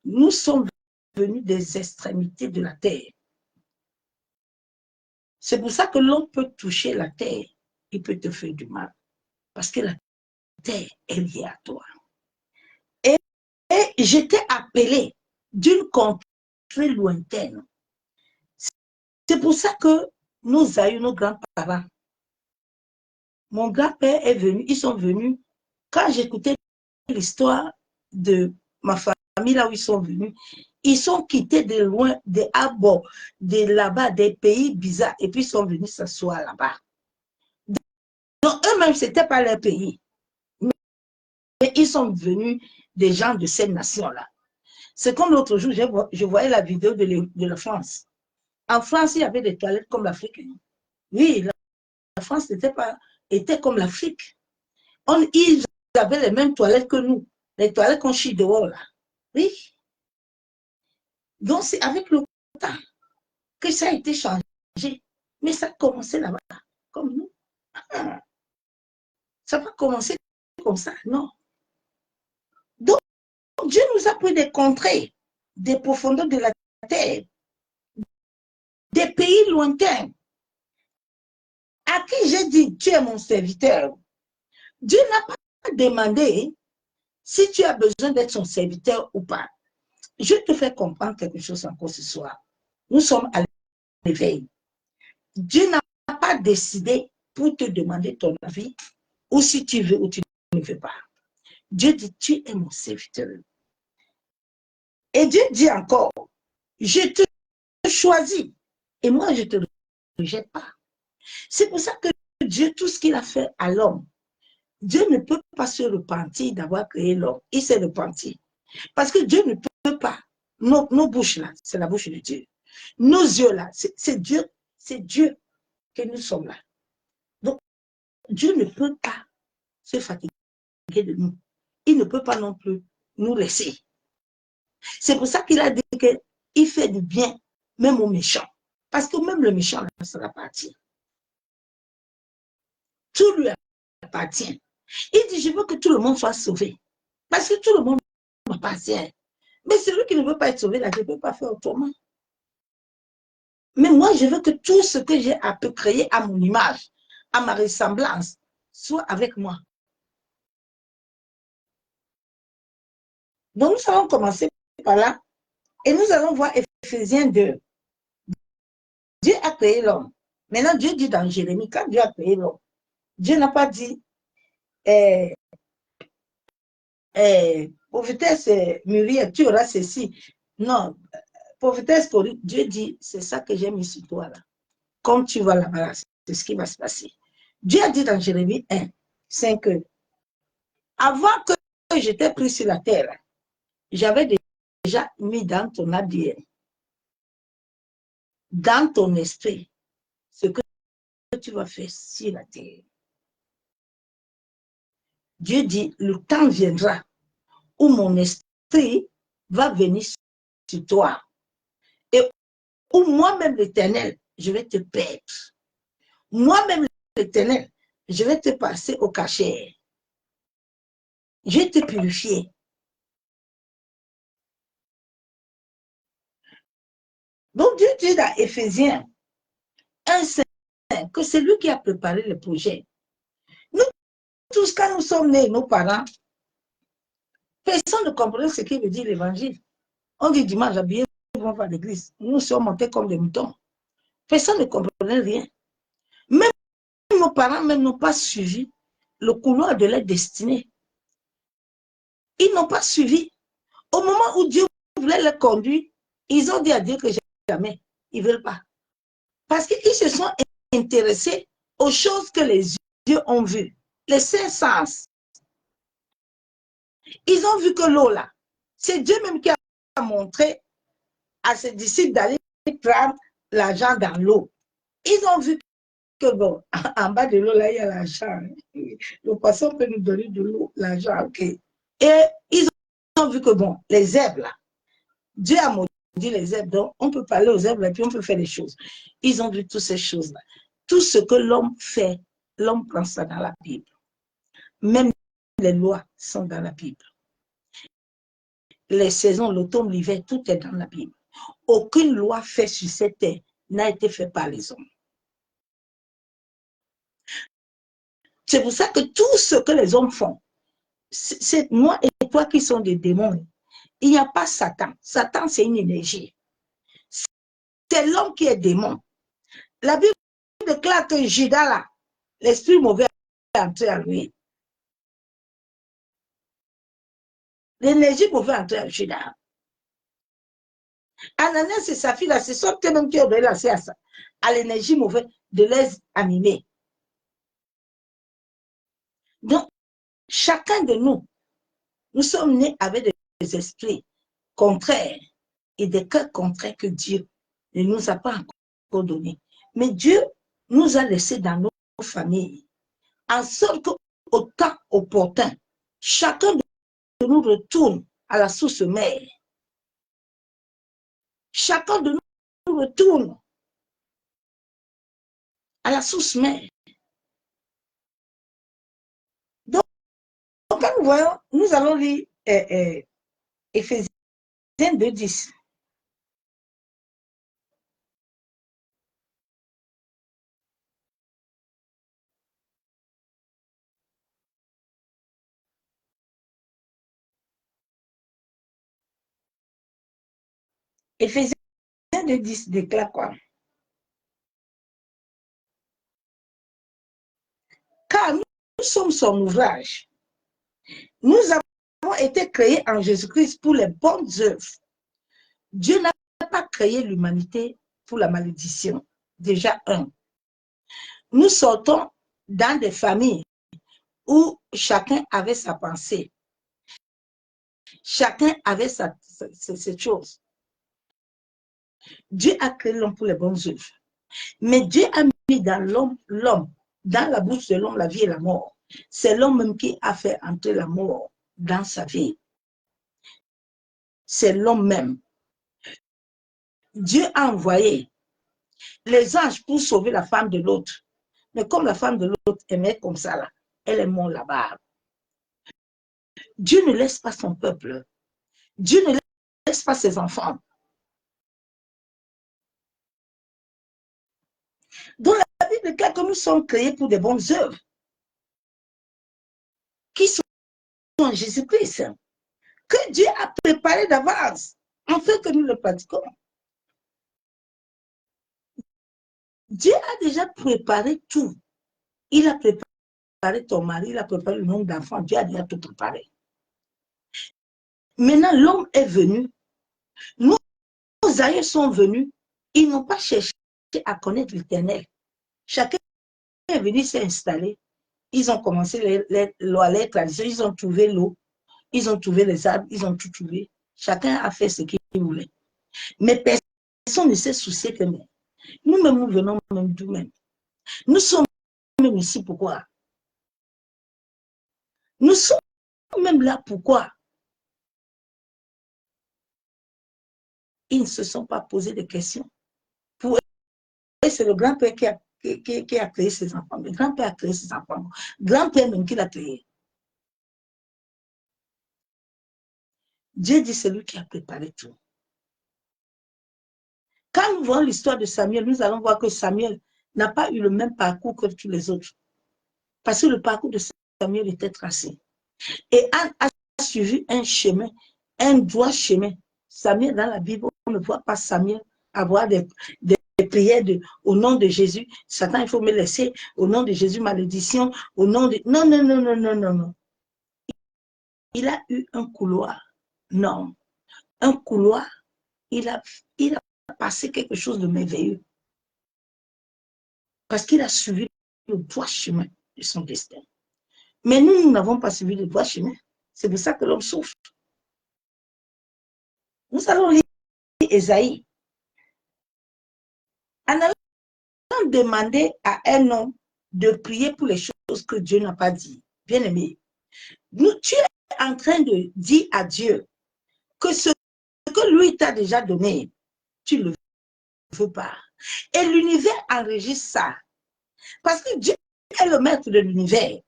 Nous sommes venus des extrémités de la terre. C'est pour ça que l'on peut toucher la terre, il peut te faire du mal. Parce que la terre est liée à toi. Et j'étais appelé d'une contrée lointaine. C'est pour ça que nous aïeux, nos grands-parents, mon grand-père est venu, ils sont venus, quand j'écoutais l'histoire de ma famille, là où ils sont venus, ils sont quittés de loin, de Abo, de là-bas, des pays bizarres, et puis ils sont venus s'asseoir là-bas. Donc eux-mêmes, ce n'était pas leur pays. Mais ils sont venus des gens de cette nation-là. C'est comme l'autre jour, je voyais la vidéo de la France. En France, il y avait des toilettes comme l'Afrique. Oui, la France était comme l'Afrique. Ils avaient les mêmes toilettes que nous. Les toilettes qu'on chie dehors, là. Oui. Donc, c'est avec le temps que ça a été changé. Mais ça a commencé là-bas, comme nous. Ça va commencer comme ça, non. Donc, Dieu nous a pris des contrées, des profondeurs de la terre, des pays lointains. À qui j'ai dit, tu es mon serviteur. Dieu n'a pas demandé si tu as besoin d'être son serviteur ou pas. Je te fais comprendre quelque chose encore ce soir. Nous sommes à l'éveil. Dieu n'a pas décidé pour te demander ton avis, ou si tu veux ou tu ne veux pas. Dieu dit, tu es mon serviteur. Et Dieu dit encore, je te choisis, et moi je ne te rejette pas. C'est pour ça que Dieu, tout ce qu'il a fait à l'homme, Dieu ne peut pas se repentir d'avoir créé l'homme. Il s'est repenti. Parce que Dieu ne peut pas. Nos bouches là, c'est la bouche de Dieu. Nos yeux là, c'est Dieu que nous sommes là. Donc, Dieu ne peut pas se fatiguer de nous. Il ne peut pas non plus nous laisser. C'est pour ça qu'il a dit qu'il fait du bien, même aux méchants. Parce que même le méchant, là, ça appartient. Tout lui appartient. Il dit, je veux que tout le monde soit sauvé. Parce que tout le monde m'appartient. Mais celui qui ne veut pas être sauvé, là, je ne peux pas faire autrement. Mais moi, je veux que tout ce que j'ai à peu créer à mon image, à ma ressemblance, soit avec moi. Donc, nous allons commencer par là. Et nous allons voir Éphésiens 2. Dieu a créé l'homme. Maintenant, Dieu dit dans Jérémie, quand Dieu a créé l'homme, Dieu n'a pas dit, prophétesse Muriel, tu auras ceci. Non, prophétesse, Dieu dit, c'est ça que j'ai mis sur toi là. Comme tu vas là-bas, c'est ce qui va se passer. Dieu a dit dans Jérémie 1, 5, avant que j'étais pris sur la terre, j'avais déjà mis dans ton ADN, dans ton esprit, ce que tu vas faire sur la terre. Dieu dit, le temps viendra où mon esprit va venir sur toi. où moi-même l'Éternel, je vais te perdre. Moi-même l'Éternel, je vais te passer au cachet. Je vais te purifier. Donc Dieu dit dans Éphésiens 1,5 que c'est lui qui a préparé le projet. Nous tous, quand nous sommes nés, nos parents, personne ne comprenait ce qui veut dire l'évangile. On dit dimanche, habillés, ils vont faire l'église. Nous sommes montés comme des moutons. Personne ne comprenait rien. Même nos parents même n'ont pas suivi le couloir de leur destinée. Ils n'ont pas suivi. Au moment où Dieu voulait les conduire, ils ont dit à Dieu que jamais. Ils ne veulent pas. Parce qu'ils se sont intéressés aux choses que les yeux ont vues. Les cinq sens. Ils ont vu que l'eau là, c'est Dieu même qui a montré à ses disciples d'aller prendre l'argent dans l'eau. Ils ont vu que bon, en bas de l'eau là, il y a l'argent. Le poisson peut nous donner de l'eau, l'argent, ok. Et ils ont vu que bon, les herbes là, Dieu a maudit les herbes, donc on peut parler aux herbes et puis on peut faire des choses. Ils ont vu toutes ces choses-là. Tout ce que l'homme fait, l'homme prend ça dans la Bible. Même les lois sont dans la Bible. Les saisons, l'automne, l'hiver, tout est dans la Bible. Aucune loi faite sur cette terre n'a été faite par les hommes. C'est pour ça que tout ce que les hommes font, c'est moi et toi qui sont des démons. Il n'y a pas Satan. Satan, c'est une énergie. C'est l'homme qui est démon. La Bible déclare que Judas, là, l'esprit mauvais est entré à lui. L'énergie mauvaise est entrée à Judas. Ananias et sa fille, là, ce sont eux-mêmes qui ont donné l'accès à l'énergie mauvaise de les animer. Donc, chacun de nous, nous sommes nés avec des esprits contraires et des cœurs contraires que Dieu ne nous a pas encore donnés. Mais Dieu nous a laissés dans nos familles, en sorte qu'au temps opportun, chacun de nous retourne à la source mère. Chacun de nous retourne à la source mère. Donc, quand nous voyons, nous allons lire Éphésiens 2,10. Éphésiens 2,10 déclare quoi? Car nous sommes son ouvrage. Nous avons été créés en Jésus-Christ pour les bonnes œuvres. Dieu n'a pas créé l'humanité pour la malédiction. Déjà, nous sortons dans des familles où chacun avait sa pensée. Chacun avait cette chose. Dieu a créé l'homme pour les bonnes œuvres. Mais Dieu a mis dans l'homme, dans la bouche de l'homme, la vie et la mort. C'est l'homme même qui a fait entrer la mort dans sa vie. C'est l'homme même. Dieu a envoyé les anges pour sauver la femme de l'autre. Mais comme la femme de l'autre aimait comme ça, là, elle est morte là-bas. Dieu ne laisse pas son peuple. Dieu ne laisse pas ses enfants. Donc la Bible déclare que nous sommes créés pour des bonnes œuvres qui sont en Jésus-Christ, que Dieu a préparé d'avance, afin que nous le pratiquions. Dieu a déjà préparé tout. Il a préparé ton mari, il a préparé le nombre d'enfants, Dieu a déjà tout préparé. Maintenant, l'homme est venu, nos aïeux sont venus, ils n'ont pas cherché à connaître l'Éternel. Chacun est venu s'installer. Ils ont commencé les traditions, ils ont trouvé l'eau, ils ont trouvé les arbres, ils ont tout trouvé. Chacun a fait ce qu'il voulait. Mais personne ne s'est soucié que nous-mêmes, nous venons même d'où-même. Nous sommes même ici, pourquoi? Nous sommes même là, pourquoi? Ils ne se sont pas posé de questions. c'est le grand-père qui a créé ses enfants. Le grand-père a créé ses enfants. Grand-père même qui l'a créé. Dieu dit c'est lui qui a préparé tout. Quand nous voyons l'histoire de Samuel, nous allons voir que Samuel n'a pas eu le même parcours que tous les autres. Parce que le parcours de Samuel était tracé. Et Anne a suivi un chemin, un droit chemin. Samuel, dans la Bible, on ne voit pas Samuel avoir des prières au nom de Jésus. Satan, il faut me laisser. Au nom de Jésus, malédiction. Au nom de... Non, non, non, non, non, non, non. Il a eu un couloir. Non. Un couloir. Il a passé quelque chose de merveilleux. Parce qu'il a suivi le droit chemin de son destin. Mais nous n'avons pas suivi le droit chemin. C'est pour ça que l'homme souffre. Nous allons lire Ésaïe. En allant demander à un homme de prier pour les choses que Dieu n'a pas dit. Bien aimé, tu es en train de dire à Dieu que ce que lui t'a déjà donné, tu ne le veux pas. Et l'univers enregistre ça. Parce que Dieu est le maître de l'univers.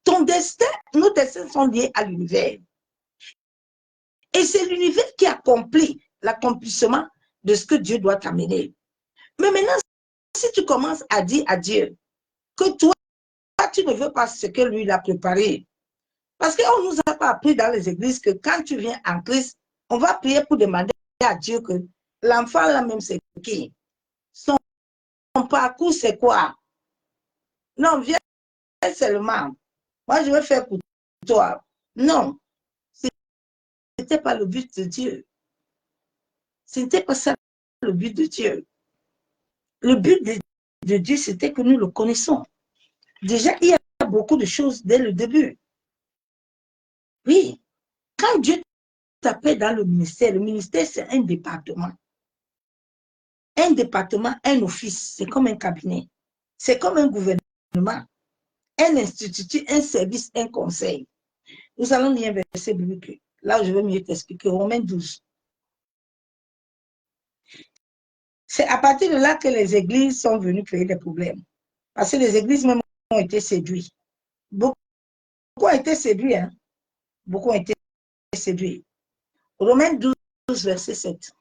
Ton destin, nos destins sont liés à l'univers. Et c'est l'univers qui accomplit l'accomplissement de ce que Dieu doit t'amener. Mais maintenant, si tu commences à dire à Dieu que toi, tu ne veux pas ce que lui a préparé, parce qu'on ne nous a pas appris dans les églises que quand tu viens en Christ, on va prier pour demander à Dieu que l'enfant là même c'est qui? Son parcours c'est quoi? Non, viens seulement. Moi, je vais faire pour toi. Non, ce n'était pas le but de Dieu. Ce n'était pas ça le but de Dieu. Le but de Dieu, c'était que nous le connaissons. Déjà, il y a beaucoup de choses dès le début. Oui, quand Dieu t'appelle dans le ministère, c'est un département. Un département, un office, c'est comme un cabinet. C'est comme un gouvernement, un institut, un service, un conseil. Nous allons lire un verset biblique. Là, je vais mieux t'expliquer. Romains 12. C'est à partir de là que les églises sont venues créer des problèmes. Parce que les églises même ont été séduites. Beaucoup ont été séduits. Hein? Beaucoup ont été séduits. Romains 12, verset 7.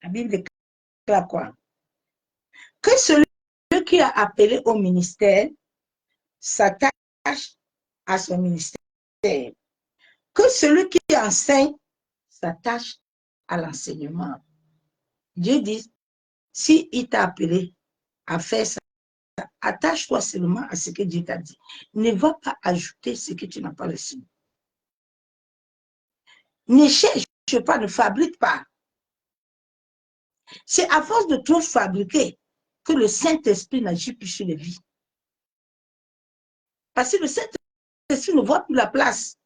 La Bible déclare quoi? Que celui qui a appelé au ministère s'attache à son ministère. Que celui qui enseigne s'attache à l'enseignement. Dieu dit, si il t'a appelé à faire ça, attache-toi seulement à ce que Dieu t'a dit. Ne va pas ajouter ce que tu n'as pas reçu. Ne cherche pas, ne fabrique pas. C'est à force de trop fabriquer que le Saint-Esprit n'agit plus sur les vies. Parce que le Saint-Esprit ne voit plus la place.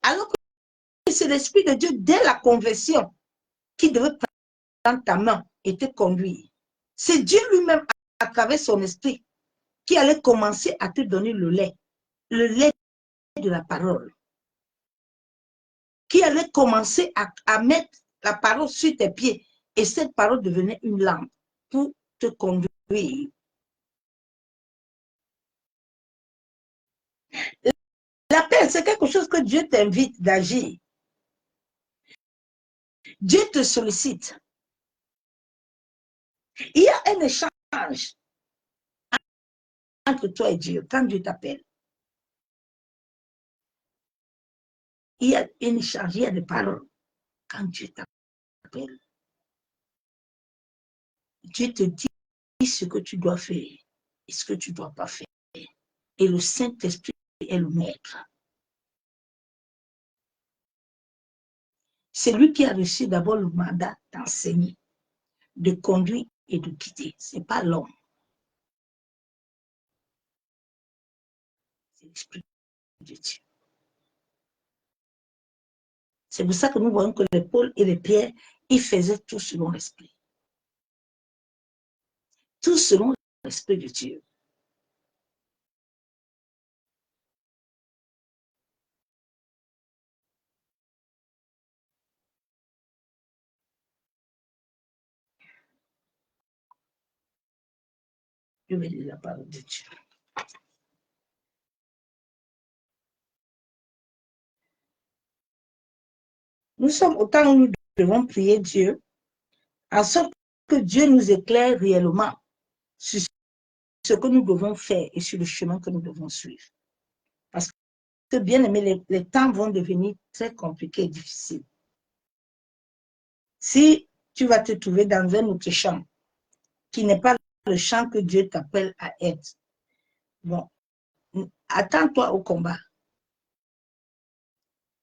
Alors que c'est l'Esprit de Dieu, dès la conversion, qui devait prendre ta main et te conduire. C'est Dieu lui-même, à travers son esprit, qui allait commencer à te donner le lait de la parole, qui allait commencer à mettre la parole sur tes pieds, et cette parole devenait une lampe pour te conduire. L'appel, c'est quelque chose que Dieu t'invite d'agir. Dieu te sollicite. Il y a un échange entre toi et Dieu quand Dieu t'appelle. Il y a un échange, il y a des paroles quand Dieu t'appelle. Dieu te dit ce que tu dois faire et ce que tu ne dois pas faire. Et le Saint-Esprit est le maître. C'est lui qui a reçu d'abord le mandat d'enseigner, de conduire et de guider. Ce n'est pas l'homme. C'est l'Esprit de Dieu. C'est pour ça que nous voyons que les Paul et les Pierre, ils faisaient tout selon l'Esprit. Tout selon l'Esprit de Dieu. Je vais lire la parole de Dieu. Nous sommes au temps où nous devons prier Dieu, en sorte que Dieu nous éclaire réellement sur ce que nous devons faire et sur le chemin que nous devons suivre. Parce que, bien aimé, les temps vont devenir très compliqués et difficiles. Si tu vas te trouver dans un autre champ, qui n'est pas le champ que Dieu t'appelle à être, bon, attends-toi au combat.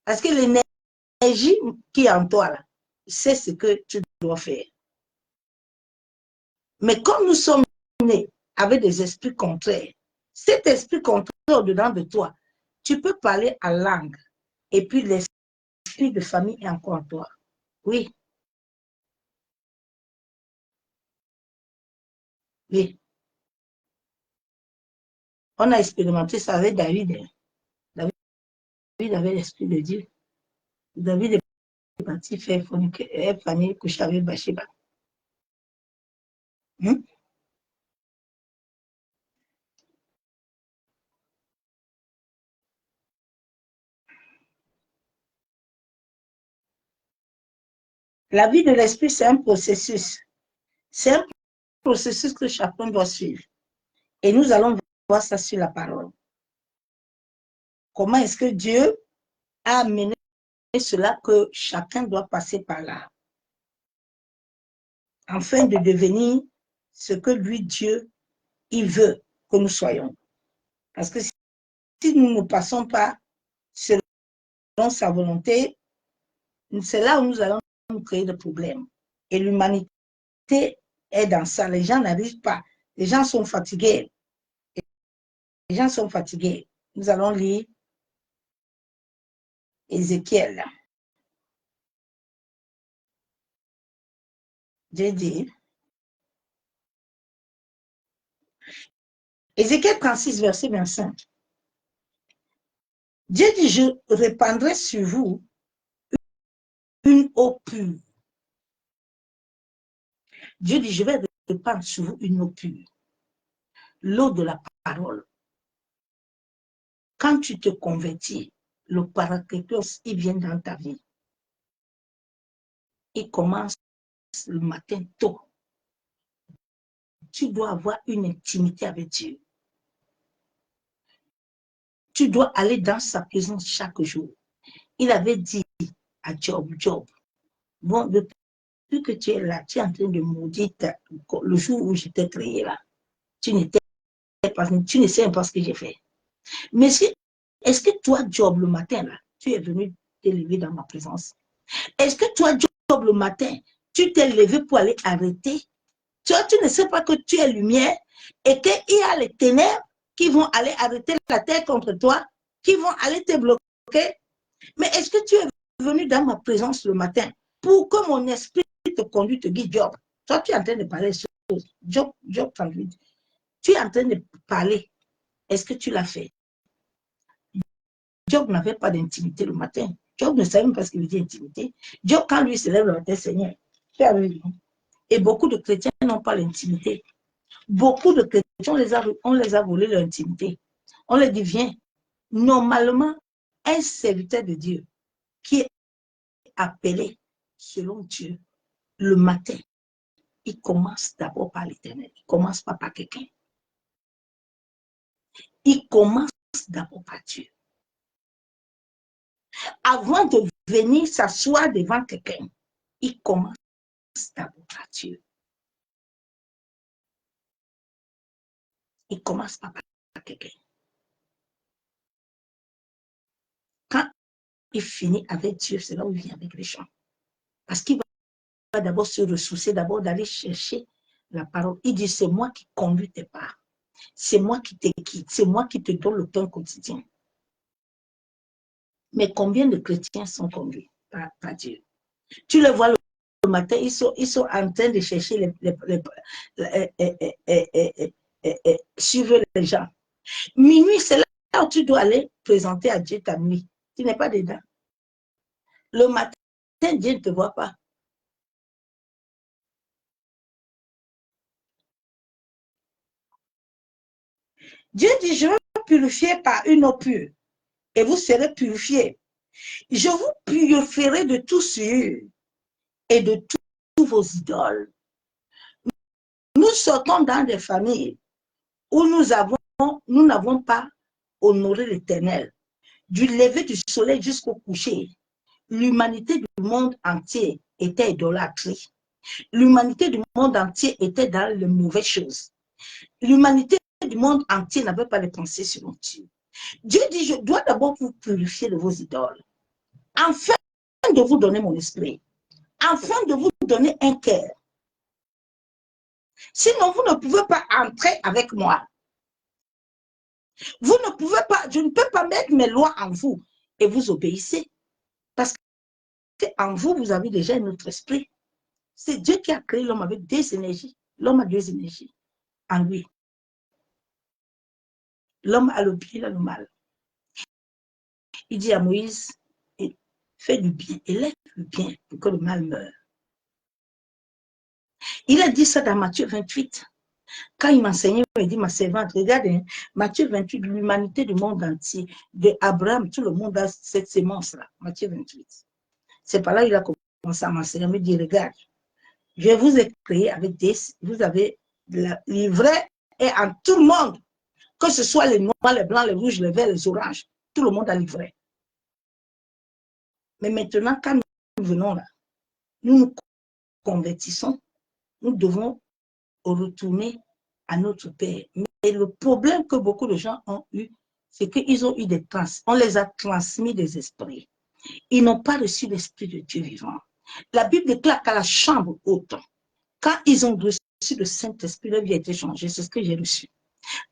Parce que l'énergie qui est en toi, là, c'est ce que tu dois faire. Mais comme nous sommes nés avec des esprits contraires, cet esprit contraire au-dedans de toi, tu peux parler en langue. Et puis l'esprit de famille est encore en toi. Oui. Oui. On a expérimenté ça avec David. David avait l'esprit de Dieu. David est parti faire famille coucher avec Bathsheba. La vie de l'esprit, c'est un processus. C'est un processus que chacun doit suivre. Et nous allons voir ça sur la parole. Comment est-ce que Dieu a amené cela que chacun doit passer par là, afin de devenir ce que lui, Dieu, il veut que nous soyons. Parce que si nous ne passons pas selon sa volonté, c'est là où nous allons nous créer des problèmes. Et l'humanité est dans ça. Les gens n'arrivent pas. Les gens sont fatigués. Les gens sont fatigués. Nous allons lire Ézéchiel. J'ai dit. Ézéchiel 36, verset 25. Dieu dit, je répandrai sur vous une eau pure. Dieu dit, je vais répandre sur vous une eau pure. L'eau de la parole. Quand tu te convertis, le Paraclétos, il vient dans ta vie. Il commence le matin tôt. Tu dois avoir une intimité avec Dieu. Tu dois aller dans sa présence chaque jour. Il avait dit à Job, bon, depuis que tu es là, tu es en train de maudire le jour où je t'ai créé là. Tu ne sais pas ce que j'ai fait. Mais est-ce que toi, Job, le matin, là, tu es venu t'élever dans ma présence? Est-ce que toi, Job, le matin, tu t'es levé pour aller arrêter? Toi, tu ne sais pas que tu es lumière et qu'il y a les ténèbres qui vont aller arrêter la terre contre toi, qui vont aller te bloquer. Mais est-ce que tu es venu dans ma présence le matin pour que mon esprit te conduise, te guide, Job? Toi, tu es en train de parler sur Job 38. Tu es en train de parler. Est-ce que tu l'as fait? Job n'avait pas d'intimité le matin. Job ne savait même pas ce qu'il veut dire intimité. Job, quand lui se lève le matin, Seigneur, tu as vu. Et beaucoup de chrétiens n'ont pas l'intimité. Beaucoup de chrétiens, on les a volé l'intimité. On leur dit, viens. Normalement, un serviteur de Dieu qui est appelé selon Dieu le matin, il commence d'abord par l'Éternel. Il ne commence pas par quelqu'un. Il commence d'abord par Dieu. Avant de venir s'asseoir devant quelqu'un, il commence d'abord par Dieu. Il commence pas par quelqu'un. Quand il finit avec Dieu, c'est là où il vient avec les gens. Parce qu'il va d'abord se ressourcer, d'abord d'aller chercher la parole. Il dit, c'est moi qui conduis tes pas. C'est moi qui te quitte. C'est moi qui te donne le pain quotidien. Mais combien de chrétiens sont conduits par Dieu? Tu les vois le matin, ils sont en train de chercher suivre les gens. Minuit, c'est là où tu dois aller présenter à Dieu ta nuit. Tu n'es pas dedans. Le matin, Dieu ne te voit pas. Dieu dit, je vais vous purifier par une eau pure et vous serez purifiés. Je vous purifierai de tout souillure et de tous vos idoles. Nous sortons dans des familles où nous n'avons pas honoré l'Éternel. Du lever du soleil jusqu'au coucher, l'humanité du monde entier était idolâtrie. L'humanité du monde entier était dans les mauvaises choses. L'humanité du monde entier n'avait pas de pensée sur Dieu. Dieu dit, je dois d'abord vous purifier de vos idoles, afin de vous donner mon esprit, afin de vous donner un cœur. Sinon, vous ne pouvez pas entrer avec moi. Vous ne pouvez pas, je ne peux pas mettre mes lois en vous et vous obéissez. Parce qu'en vous, vous avez déjà un autre esprit. C'est Dieu qui a créé l'homme avec deux énergies. L'homme a deux énergies en lui. L'homme a le bien, il a le mal. Il dit à Moïse, fais du bien, élève le bien pour que le mal meure. Il a dit ça dans Matthieu 28. Quand il m'enseignait, il dit, ma servante, regarde, hein, Matthieu 28, l'humanité du monde entier, de Abraham, tout le monde a cette sémence-là, Matthieu 28. C'est par là qu'il a commencé à m'enseigner, il me dit, regarde, je vous ai créé avec des, vous avez le vrai et en tout le monde, que ce soit les noirs, les blancs, les rouges, les verts, les oranges, tout le monde a livré. Mais maintenant, quand nous venons là, nous nous convertissons, nous devons retourner à notre Père. Mais le problème que beaucoup de gens ont eu, c'est qu'ils ont eu des trans, on les a transmis des esprits. Ils n'ont pas reçu l'esprit de Dieu vivant. La Bible déclare qu'à la chambre haute, quand ils ont reçu le Saint-Esprit, leur vie a été changée. C'est ce que j'ai reçu.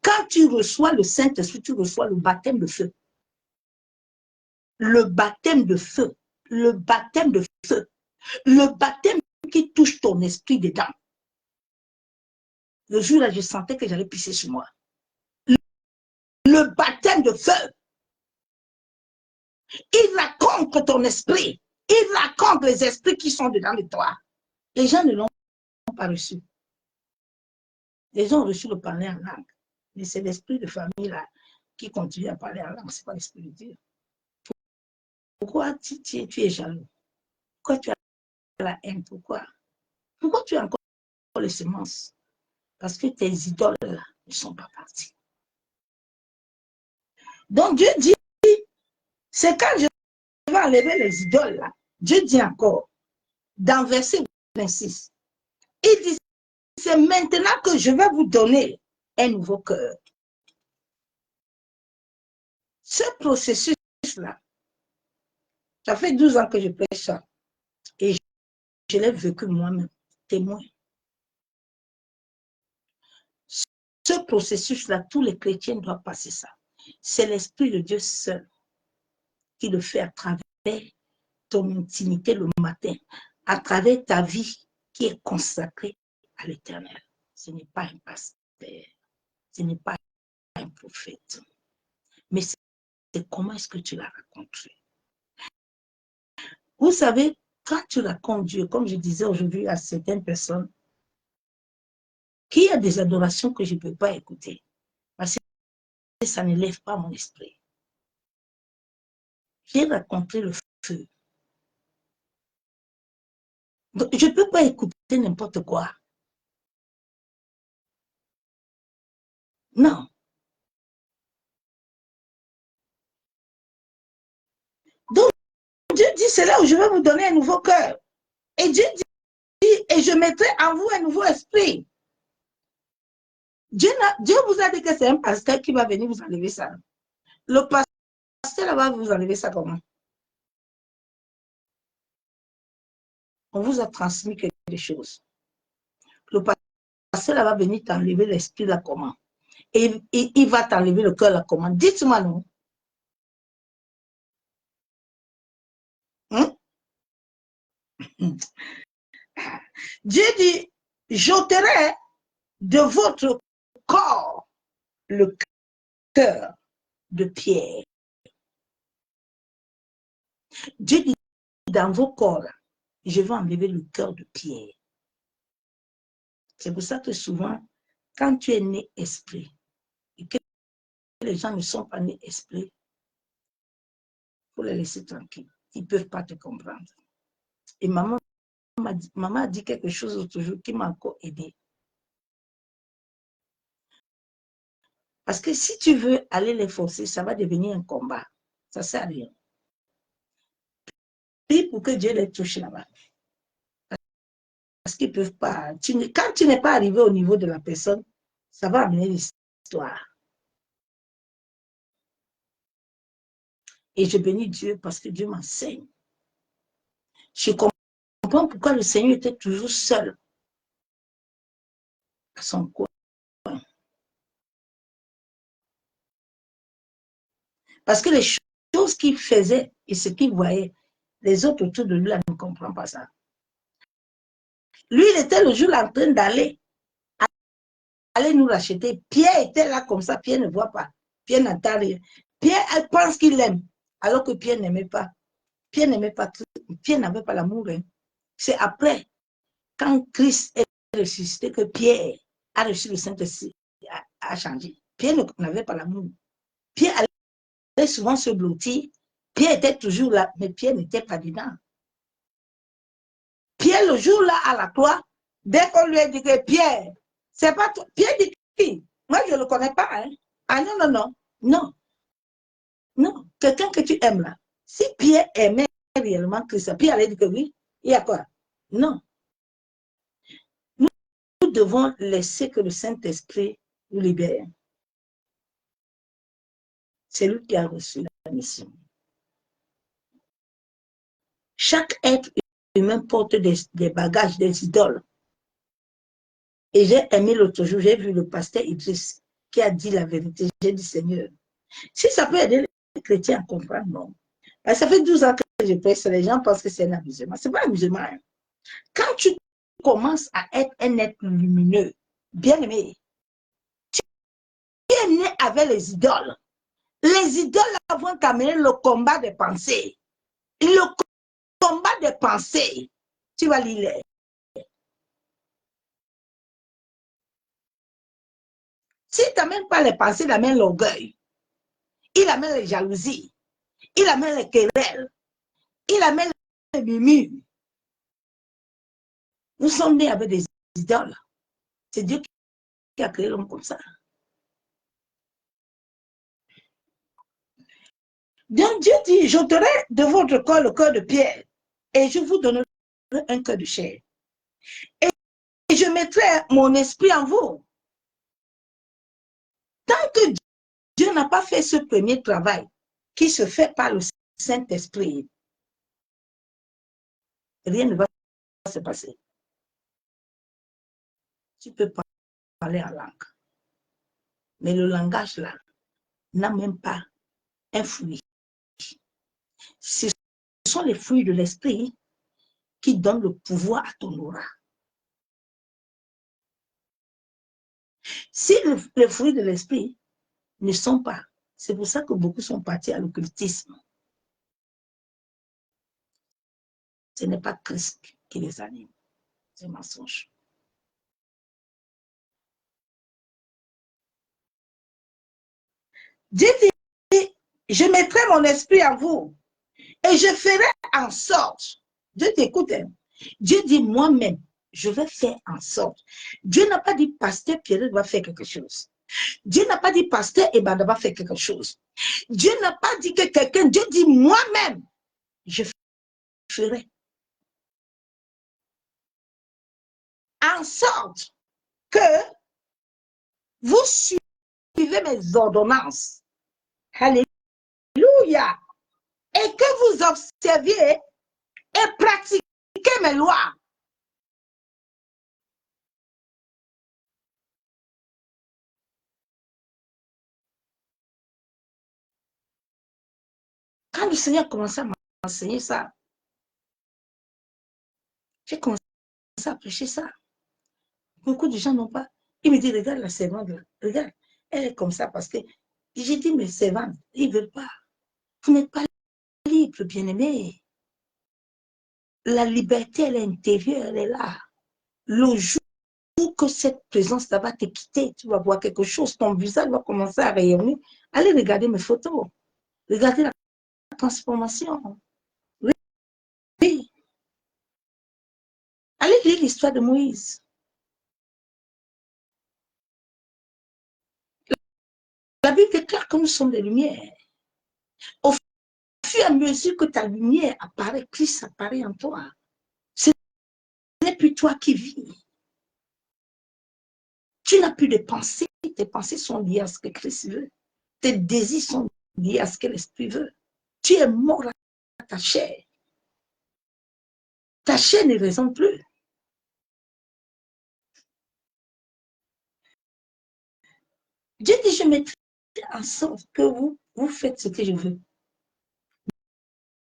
Quand tu reçois le Saint-Esprit, tu reçois le baptême de feu. Le baptême de feu. Le baptême de feu. Le baptême qui touche ton esprit dedans. Le jour-là, je sentais que j'allais pisser sur moi. Le baptême de feu. Il raconte ton esprit. Il raconte les esprits qui sont dedans de toi. Les gens ne l'ont pas reçu. Les gens ont reçu le parler en langue. Mais c'est l'esprit de famille là qui continue à parler en langue. Ce n'est pas l'esprit de Dieu. Pourquoi tu es jaloux? Pourquoi tu as la haine? Pourquoi tu as encore les semences? Parce que tes idoles là ne sont pas parties. Donc Dieu dit, c'est quand je vais enlever les idoles là. Dieu dit encore, dans verset 26, il dit, c'est maintenant que je vais vous donner un nouveau cœur. Ce processus-là, ça fait 12 ans que je prêche ça. Et je l'ai vécu moi-même, témoin. Ce processus-là, tous les chrétiens doivent passer ça. C'est l'Esprit de Dieu seul qui le fait à travers ton intimité le matin, à travers ta vie qui est consacrée à l'Éternel. Ce n'est pas un pasteur, ce n'est pas un prophète, mais c'est comment est-ce que tu l'as rencontré. Vous savez, quand tu racontes Dieu, comme je disais aujourd'hui à certaines personnes, qu'il y a des adorations que je ne peux pas écouter, parce que ça ne lève pas mon esprit. J'ai raconté le feu. Donc, je ne peux pas écouter n'importe quoi. Non. Donc, Dieu dit, c'est là où je vais vous donner un nouveau cœur. Et Dieu dit, et je mettrai en vous un nouveau esprit. Dieu vous a dit que c'est un pasteur qui va venir vous enlever ça. Le pasteur va vous enlever ça comment? On vous a transmis quelque chose. Le pasteur va venir t'enlever l'esprit là comment? Et il va t'enlever le cœur là comment? Dites-moi non. Hein? Dieu dit, j'ôterai de votre corps le cœur de pierre. Dieu dit, dans vos corps, je vais enlever le cœur de pierre. C'est pour ça que souvent, quand tu es né esprit, et que les gens ne sont pas nés esprits, il faut les laisser tranquilles. Ils ne peuvent pas te comprendre. Et maman a dit quelque chose l'autre jour qui m'a encore aidé. Parce que si tu veux aller les forcer, ça va devenir un combat. Ça ne sert à rien. Prie pour que Dieu les touche là-bas. Parce qu'ils ne peuvent pas. Quand tu n'es pas arrivé au niveau de la personne, ça va amener l'histoire. Et je bénis Dieu parce que Dieu m'enseigne. Je comprends pourquoi le Seigneur était toujours seul à son coin. Parce que les choses qu'il faisait et ce qu'il voyait, les autres autour de lui ne comprennent pas ça. Lui, il était le jour en train d'aller nous racheter. Pierre était là comme ça, Pierre ne voit pas. Pierre n'entend rien. Pierre, elle pense qu'il l'aime, alors que Pierre n'aimait pas. Pierre n'aimait pas, Pierre n'avait pas l'amour. Hein. C'est après, quand Christ est ressuscité, que Pierre a reçu le Saint-Esprit, a changé. Pierre n'avait pas l'amour. Pierre allait souvent se blottir. Pierre était toujours là, mais Pierre n'était pas dedans. Pierre, le jour là à la croix, dès qu'on lui a dit que Pierre, c'est pas toi. Pierre dit qui? Moi, je ne le connais pas. Hein. Ah non, non, non, non, non. Quelqu'un que tu aimes là. Si Pierre aimait réellement Christ, Pierre allait dire que oui, il y a quoi? Non. Nous devons laisser que le Saint-Esprit nous libère. C'est lui qui a reçu la mission. Chaque être humain porte des bagages, des idoles. Et j'ai aimé l'autre jour, j'ai vu le pasteur Idriss qui a dit la vérité. J'ai dit, Seigneur, si ça peut aider les chrétiens à comprendre, non. Parce que ça fait 12 ans que je prêche, les gens pensent que c'est un amusement. Ce n'est pas un amusement. Hein. Quand tu commences à être un être lumineux, bien aimé, tu es né avec les idoles. Les idoles vont t'amener le combat des pensées. Le combat des pensées, tu vas lire. Si tu n'amènes pas les pensées, il amène l'orgueil. Il amène les jalousies. Il amène les querelles. Il amène les murmures. Nous sommes nés avec des idoles. C'est Dieu qui a créé l'homme comme ça. Donc Dieu dit, j'ôterai de votre corps le cœur de pierre et je vous donnerai un cœur de chair. Et je mettrai mon esprit en vous. Tant que Dieu n'a pas fait ce premier travail qui se fait par le Saint-Esprit, rien ne va se passer. Tu peux parler en langue. Mais le langage là n'a même pas un fruit. Ce sont les fruits de l'esprit qui donnent le pouvoir à ton aura. Si les fruits de l'esprit ne sont pas, c'est pour ça que beaucoup sont partis à l'occultisme. Ce n'est pas Christ qui les anime. C'est un mensonge. Dieu dit, je mettrai mon esprit en vous et je ferai en sorte. Dieu t'écoute. Hein? Dieu dit moi-même, je vais faire en sorte. Dieu n'a pas dit pasteur Pierre va faire quelque chose. Dieu n'a pas dit pasteur Ebada va faire quelque chose. Dieu n'a pas dit que quelqu'un, Dieu dit moi-même, je ferai en sorte que vous suivez mes ordonnances. Alléluia. Et que vous observiez et pratiquez mes lois. Quand le Seigneur commençait à m'enseigner ça, j'ai commencé à prêcher ça. Beaucoup de gens n'ont pas. Il me dit, regarde la servante là, regarde, elle est comme ça parce que j'ai dit, mes servantes, ils ne veulent pas. Vous n'êtes pas libre, bien-aimé. La liberté, elle est intérieure, elle est là. Le jour que cette présence-là va te quitter, tu vas voir quelque chose, ton visage va commencer à rayonner. Allez regarder mes photos. Regardez la transformation. Oui, oui. Allez lire l'histoire de Moïse. La Bible déclare que nous sommes des lumières. Au fur et à mesure que ta lumière apparaît, Christ apparaît en toi. Ce n'est plus toi qui vis. Tu n'as plus de pensées. Tes pensées sont liées à ce que Christ veut. Tes désirs sont liés à ce que l'Esprit veut. Tu es mort à ta chair. Ta chair ne raisonne plus. Dieu dit, je mettrai en sorte que vous faites ce que je veux.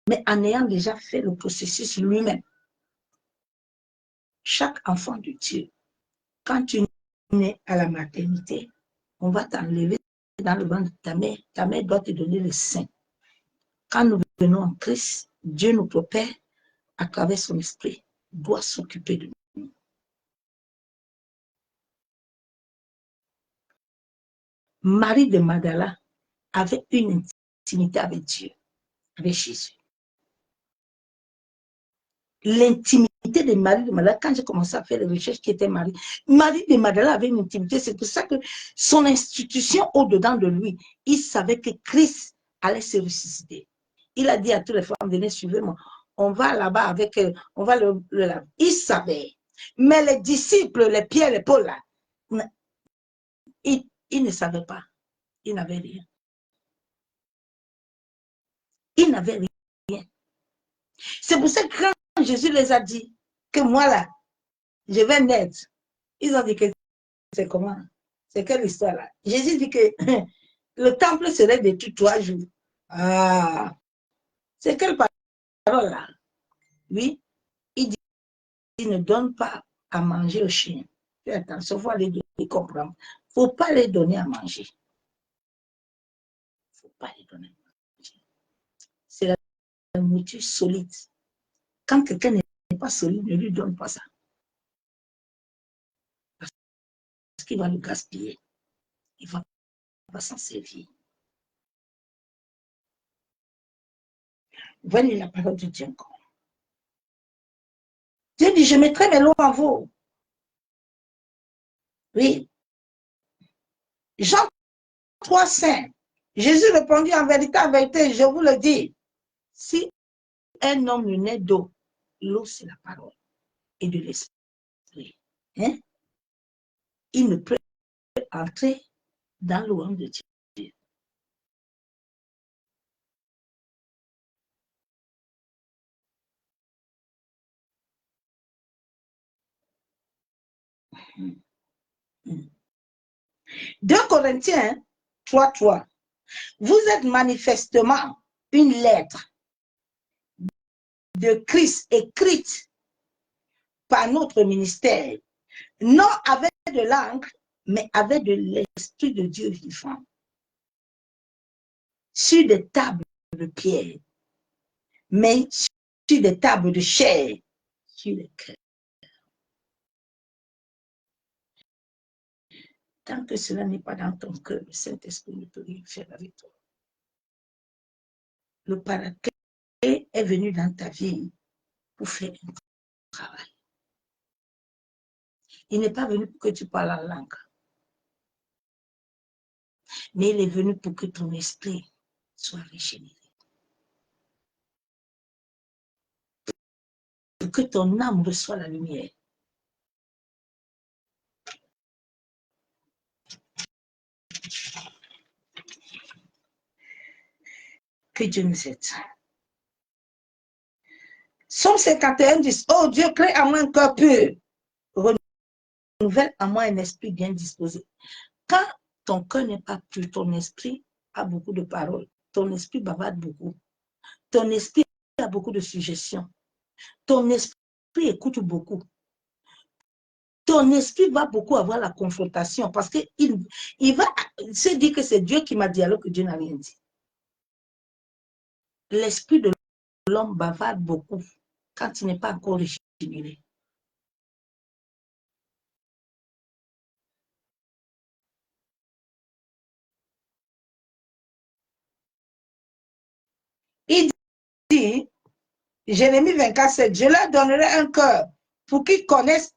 Mais en ayant déjà fait le processus lui-même. Chaque enfant de Dieu, quand tu nais à la maternité, on va t'enlever dans le ventre de ta mère. Ta mère doit te donner le sein. Quand nous venons en Christ, Dieu, notre Père, à travers son esprit, doit s'occuper de nous. Marie de Magdala avait une intimité avec Dieu, avec Jésus. L'intimité de Marie de Magdala, quand j'ai commencé à faire les recherches qui étaient Marie de Magdala avait une intimité, c'est pour ça que son institution au-dedans de lui, il savait que Christ allait se ressusciter. Il a dit à toutes les femmes, venez, suivez-moi. On va là-bas avec, on va le laver. Il savait. Mais les disciples, les Pierre, les Paul, là, ils ne savaient pas. Ils n'avaient rien. Ils n'avaient rien. C'est pour ça que quand Jésus les a dit que moi, là, je vais naître, ils ont dit que c'est comment? C'est quelle histoire, là? Jésus dit que le temple serait détruit 3 jours. Ah, c'est quelle parole, là? Oui, il dit, ne donne pas à manger aux chiens. Fais attention, il faut aller comprendre. Il ne faut pas les donner à manger. Il ne faut pas les donner à manger. C'est la nourriture solide. Quand quelqu'un n'est pas solide, ne lui donne pas ça. Parce qu'il va le gaspiller. Il ne va pas s'en servir. Voyez la parole de Dieu encore. Dieu dit, je mettrai mes lois en vous. Oui. Jean 3,5. Jésus répondit en vérité, je vous le dis. Si un homme naît d'eau, l'eau c'est la parole et de l'esprit. Hein? Il ne peut entrer dans le royaume de Dieu. Mmh. 2 Corinthiens 3,3. Vous êtes manifestement une lettre de Christ écrite par notre ministère, non avec de l'encre, mais avec de l'Esprit de Dieu vivant, sur des tables de pierre, mais sur des tables de chair, sur les cœurs. Tant que cela n'est pas dans ton cœur, le Saint-Esprit ne peut rien faire avec toi. Le Paraclet est venu dans ta vie pour faire un travail. Il n'est pas venu pour que tu parles en langue, mais il est venu pour que ton esprit soit régénéré. Pour que ton âme reçoive la lumière. Que Dieu nous aide. Somme 51 dit, oh Dieu, crée en moi un cœur pur. Renouvelle en moi un esprit bien disposé. Quand ton cœur n'est pas pur, ton esprit a beaucoup de paroles. Ton esprit bavarde beaucoup. Ton esprit a beaucoup de suggestions. Ton esprit écoute beaucoup. Ton esprit va beaucoup avoir la confrontation parce qu'il va se dire que c'est Dieu qui m'a dit alors que Dieu n'a rien dit. L'esprit de l'homme bavarde beaucoup quand il n'est pas encore régénéré. Il dit, Jérémie 24, 7, je leur donnerai un cœur pour qu'ils connaissent.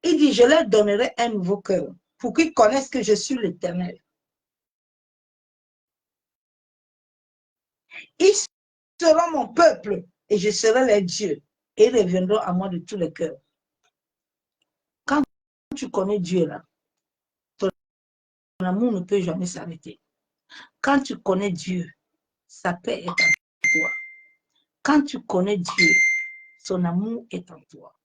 Il dit, je leur donnerai un nouveau cœur pour qu'ils connaissent que je suis l'Éternel. Ils seront mon peuple et je serai leur Dieu et ils reviendront à moi de tous les cœurs. Quand tu connais Dieu là, ton amour ne peut jamais s'arrêter. Quand tu connais Dieu, sa paix est en toi. Quand tu connais Dieu, son amour est en toi.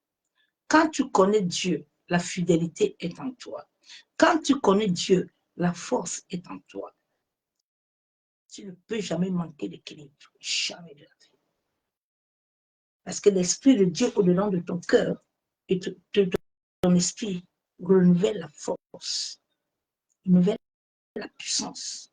Quand tu connais Dieu, la fidélité est en toi. Quand tu connais Dieu, la force est en toi. Tu ne peux jamais manquer d'équilibre. Jamais de la vie. Parce que l'Esprit de Dieu au-dedans de ton cœur et ton esprit renouvelle la force, renouvelle la puissance.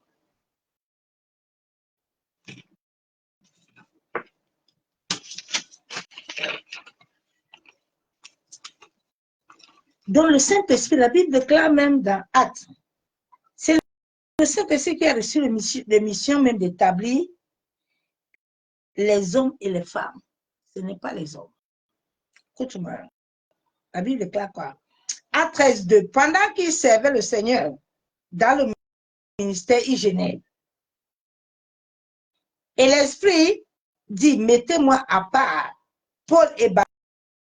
Dans le Saint-Esprit, la Bible déclare même dans Actes, c'est le Saint-Esprit qui a reçu les missions même d'établir les hommes et les femmes. Ce n'est pas les hommes. Écoute-moi, la Bible déclare quoi? Actes 13, 2. Pendant qu'il servait le Seigneur dans le ministère hygiénique, et l'Esprit dit, mettez-moi à part Paul et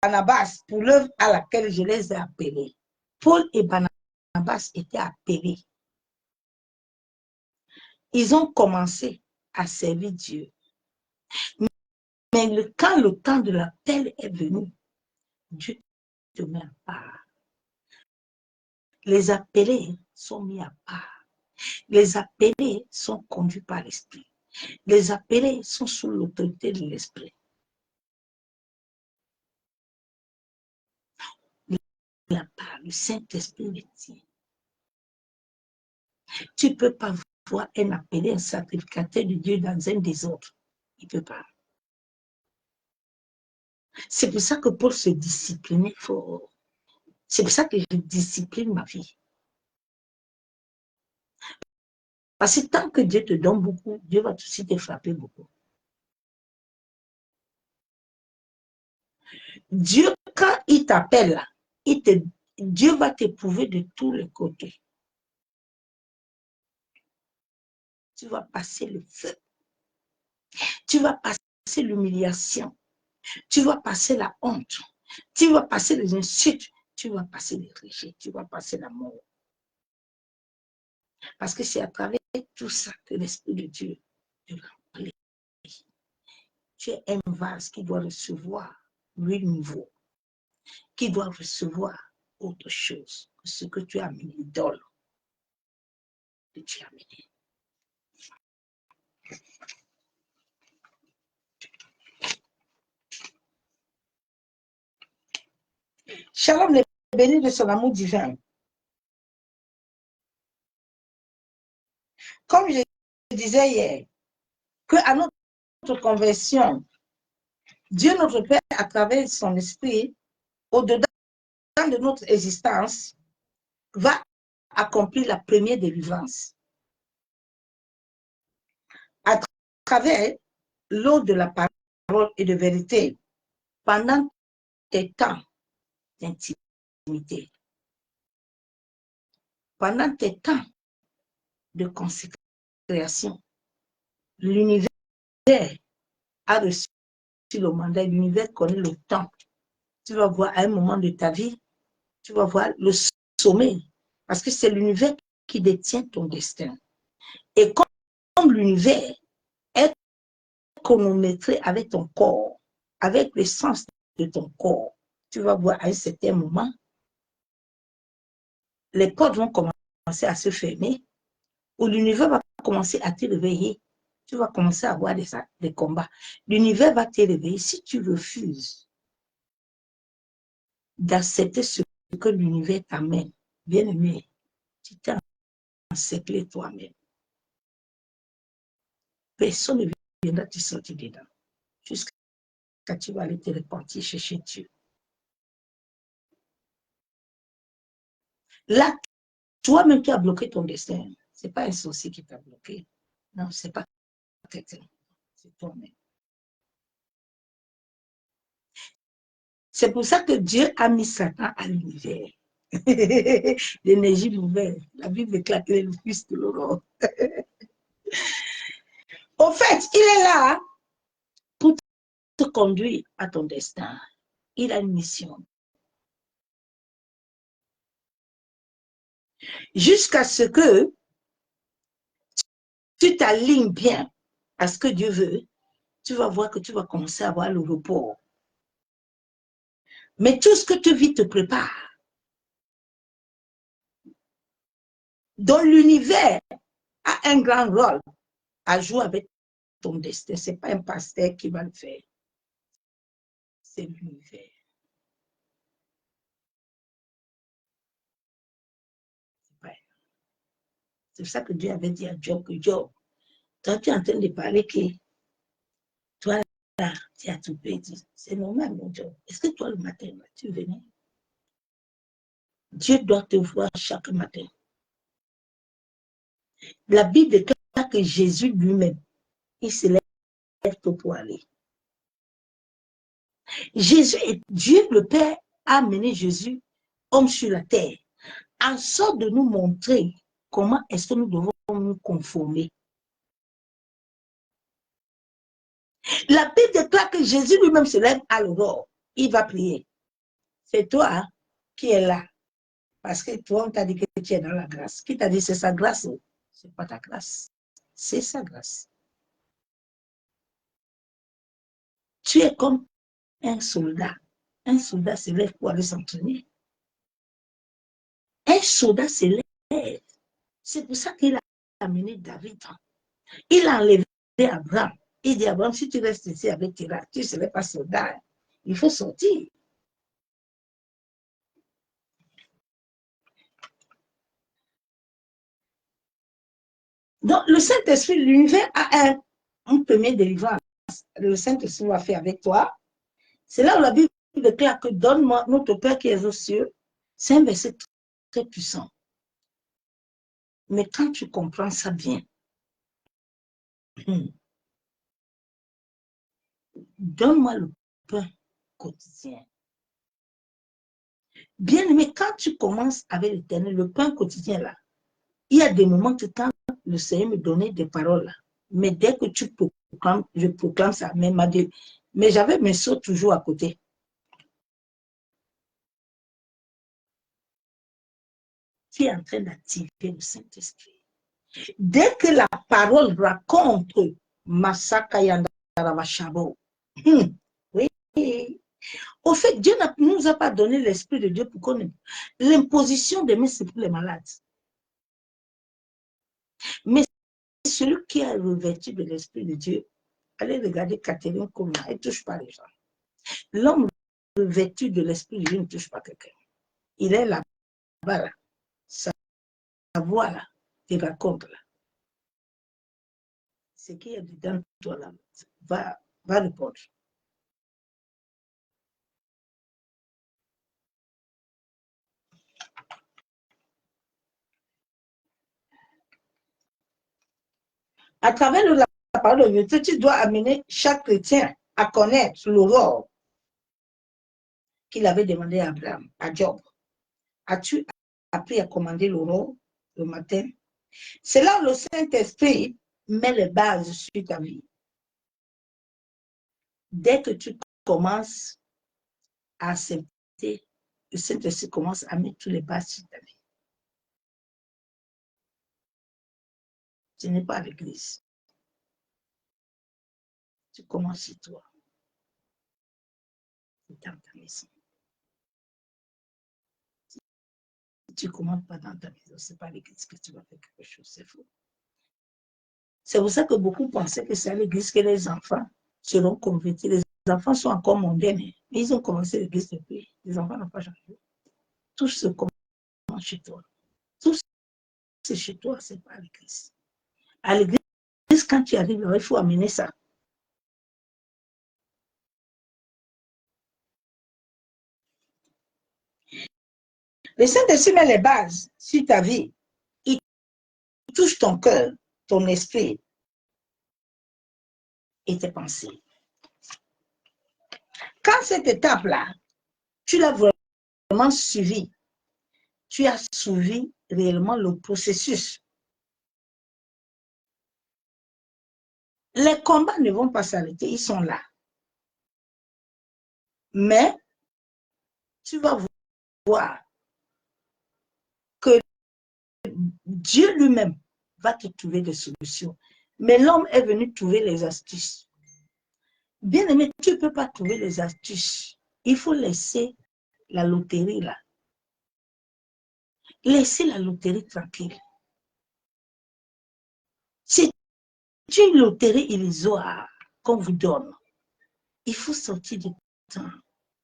Barnabas pour l'œuvre à laquelle je les ai appelés. Paul et Barnabas étaient appelés. Ils ont commencé à servir Dieu. Mais quand le temps de l'appel est venu, Dieu te met à part. Les appelés sont mis à part. Les appelés sont conduits par l'Esprit. Les appelés sont sous l'autorité de l'Esprit. La part, le Saint-Esprit les tient. Tu ne peux pas voir un appelé, un sacrificateur de Dieu dans un désordre. Il ne peut pas. C'est pour ça que pour se discipliner, c'est pour ça que je discipline ma vie. Parce que tant que Dieu te donne beaucoup, Dieu va aussi te frapper beaucoup. Dieu, quand il t'appelle, Dieu va t'éprouver de tous les côtés. Tu vas passer le feu. Tu vas passer l'humiliation. Tu vas passer la honte. Tu vas passer les insultes. Tu vas passer les rejets. Tu vas passer la mort. Parce que c'est à travers tout ça que l'Esprit de Dieu te remplit. Tu es un vase qui doit recevoir le nouveau, qui doit recevoir autre chose que ce que tu as amené, l'idole que tu as amené. Shalom, les bénis de son amour divin. Comme je disais hier, qu'à notre conversion, Dieu notre Père, à travers son esprit, au-dedans de notre existence, va accomplir la première délivrance. À travers l'eau de la parole et de vérité, pendant tes temps d'intimité, pendant tes temps de consécration, l'univers a reçu le mandat, l'univers connaît le temps. Tu vas voir à un moment de ta vie, tu vas voir le sommet, parce que c'est l'univers qui détient ton destin. Et comme l'univers est chronométré avec ton corps, avec l'essence de ton corps, tu vas voir à un certain moment, les portes vont commencer à se fermer, où l'univers va commencer à te réveiller. Tu vas commencer à avoir des combats. L'univers va te réveiller si tu refuses d'accepter ce que l'univers t'amène. Bien-aimé, tu t'es encerclé toi-même. Personne ne viendra te sortir dedans. Jusqu'à ce que tu vas aller te repentir chercher Dieu. Là, toi-même qui as bloqué ton destin, ce n'est pas un sorcier qui t'a bloqué. Non, ce n'est pas quelqu'un. C'est toi-même. C'est pour ça que Dieu a mis Satan à l'univers. L'énergie nouvelle. La Bible déclare qu'il est le fils de l'aurore. Au fait, il est là pour te conduire à ton destin. Il a une mission. Jusqu'à ce que tu t'alignes bien à ce que Dieu veut, tu vas voir que tu vas commencer à avoir le repos. Mais tout ce que tu vis te prépare. Donc l'univers a un grand rôle à jouer avec ton destin. Ce n'est pas un pasteur qui va le faire. C'est l'univers. C'est pour ça que Dieu avait dit à Job que Job, toi tu es en train de parler que toi là, tu as tout perdu. C'est normal, mon Job. Est-ce que toi le matin, là, tu venais? Dieu doit te voir chaque matin. La Bible déclare que Jésus lui-même, il se lève tôt pour aller. Jésus, Dieu le Père a amené Jésus, homme sur la terre, en sorte de nous montrer comment est-ce que nous devons nous conformer. La Bible déclare que Jésus lui-même se lève à l'aurore. Il va prier. C'est toi hein, qui es là. Parce que toi, on t'a dit que tu es dans la grâce. Qui t'a dit c'est sa grâce? Ce n'est pas ta grâce. C'est sa grâce. Tu es comme un soldat. Un soldat se lève pour aller s'entraîner. Un soldat se lève. C'est pour ça qu'il a amené David. Il a enlevé Abraham. Il dit Abraham, si tu restes ici avec Tira, tu ne serais pas soldat. Il faut sortir. Donc, le Saint-Esprit, l'univers a un premier délivrance. Le Saint-Esprit va faire avec toi. C'est là où la Bible déclare que donne-moi notre Père qui est aux cieux. C'est un verset très puissant. Mais quand tu comprends ça bien, donne-moi le pain quotidien. Bien aimé, quand tu commences avec l'Éternel, le pain quotidien là, il y a des moments que quand le Seigneur me donnait des paroles là, mais dès que tu proclames, je proclame ça, mais j'avais mes sauts toujours à côté. Tu es en train d'activer le Saint-Esprit. Dès que la parole raconte Masaka Yandaramashabo, oui, au fait, Dieu ne nous a pas donné l'Esprit de Dieu pour connaître. L'imposition des mains, c'est pour les malades. Mais celui qui est revêtu de l'Esprit de Dieu, allez regarder Catherine comment elle ne touche pas les gens. L'homme revêtu de l'Esprit de Dieu ne touche pas quelqu'un. Il est là-bas, là. Sa voix, là, il raconte, là. Ce qui est dedans de toi, là, va répondre. À travers la parole de Dieu, tu dois amener chaque chrétien à connaître l'aurore qu'il avait demandé à Abraham, à Job. As-tu appris à commander l'aurore le matin? C'est là où le Saint-Esprit met les bases sur ta vie. Dès que tu commences à accepter, le Saint-Esprit commence à mettre tous les bases sur ta vie. Ce n'est pas à l'église. Tu commences chez toi. Dans ta maison. Si tu ne commences pas dans ta maison, ce n'est pas à l'église que tu vas faire quelque chose. C'est faux. C'est pour ça que beaucoup pensaient que c'est à l'église que les enfants seront convertis. Les enfants sont encore mondains, mais ils ont commencé l'église depuis. Les enfants n'ont pas changé. Tout se commence chez toi. Tout c'est chez toi, ce n'est pas à l'église. À l'église, quand tu arrives, il faut amener ça. Le Saint-Esprit met les bases sur ta vie. Il touche ton cœur, ton esprit. et tes pensées. Quand cette étape-là, tu l'as vraiment suivie, tu as suivi réellement le processus. Les combats ne vont pas s'arrêter, ils sont là. Mais tu vas voir que Dieu lui-même va te trouver des solutions. Mais l'homme est venu trouver les astuces. Bien aimé, tu ne peux pas trouver les astuces. Il faut laisser la loterie là. Laissez la loterie tranquille. C'est une loterie illusoire qu'on vous donne. Il faut sortir du temps.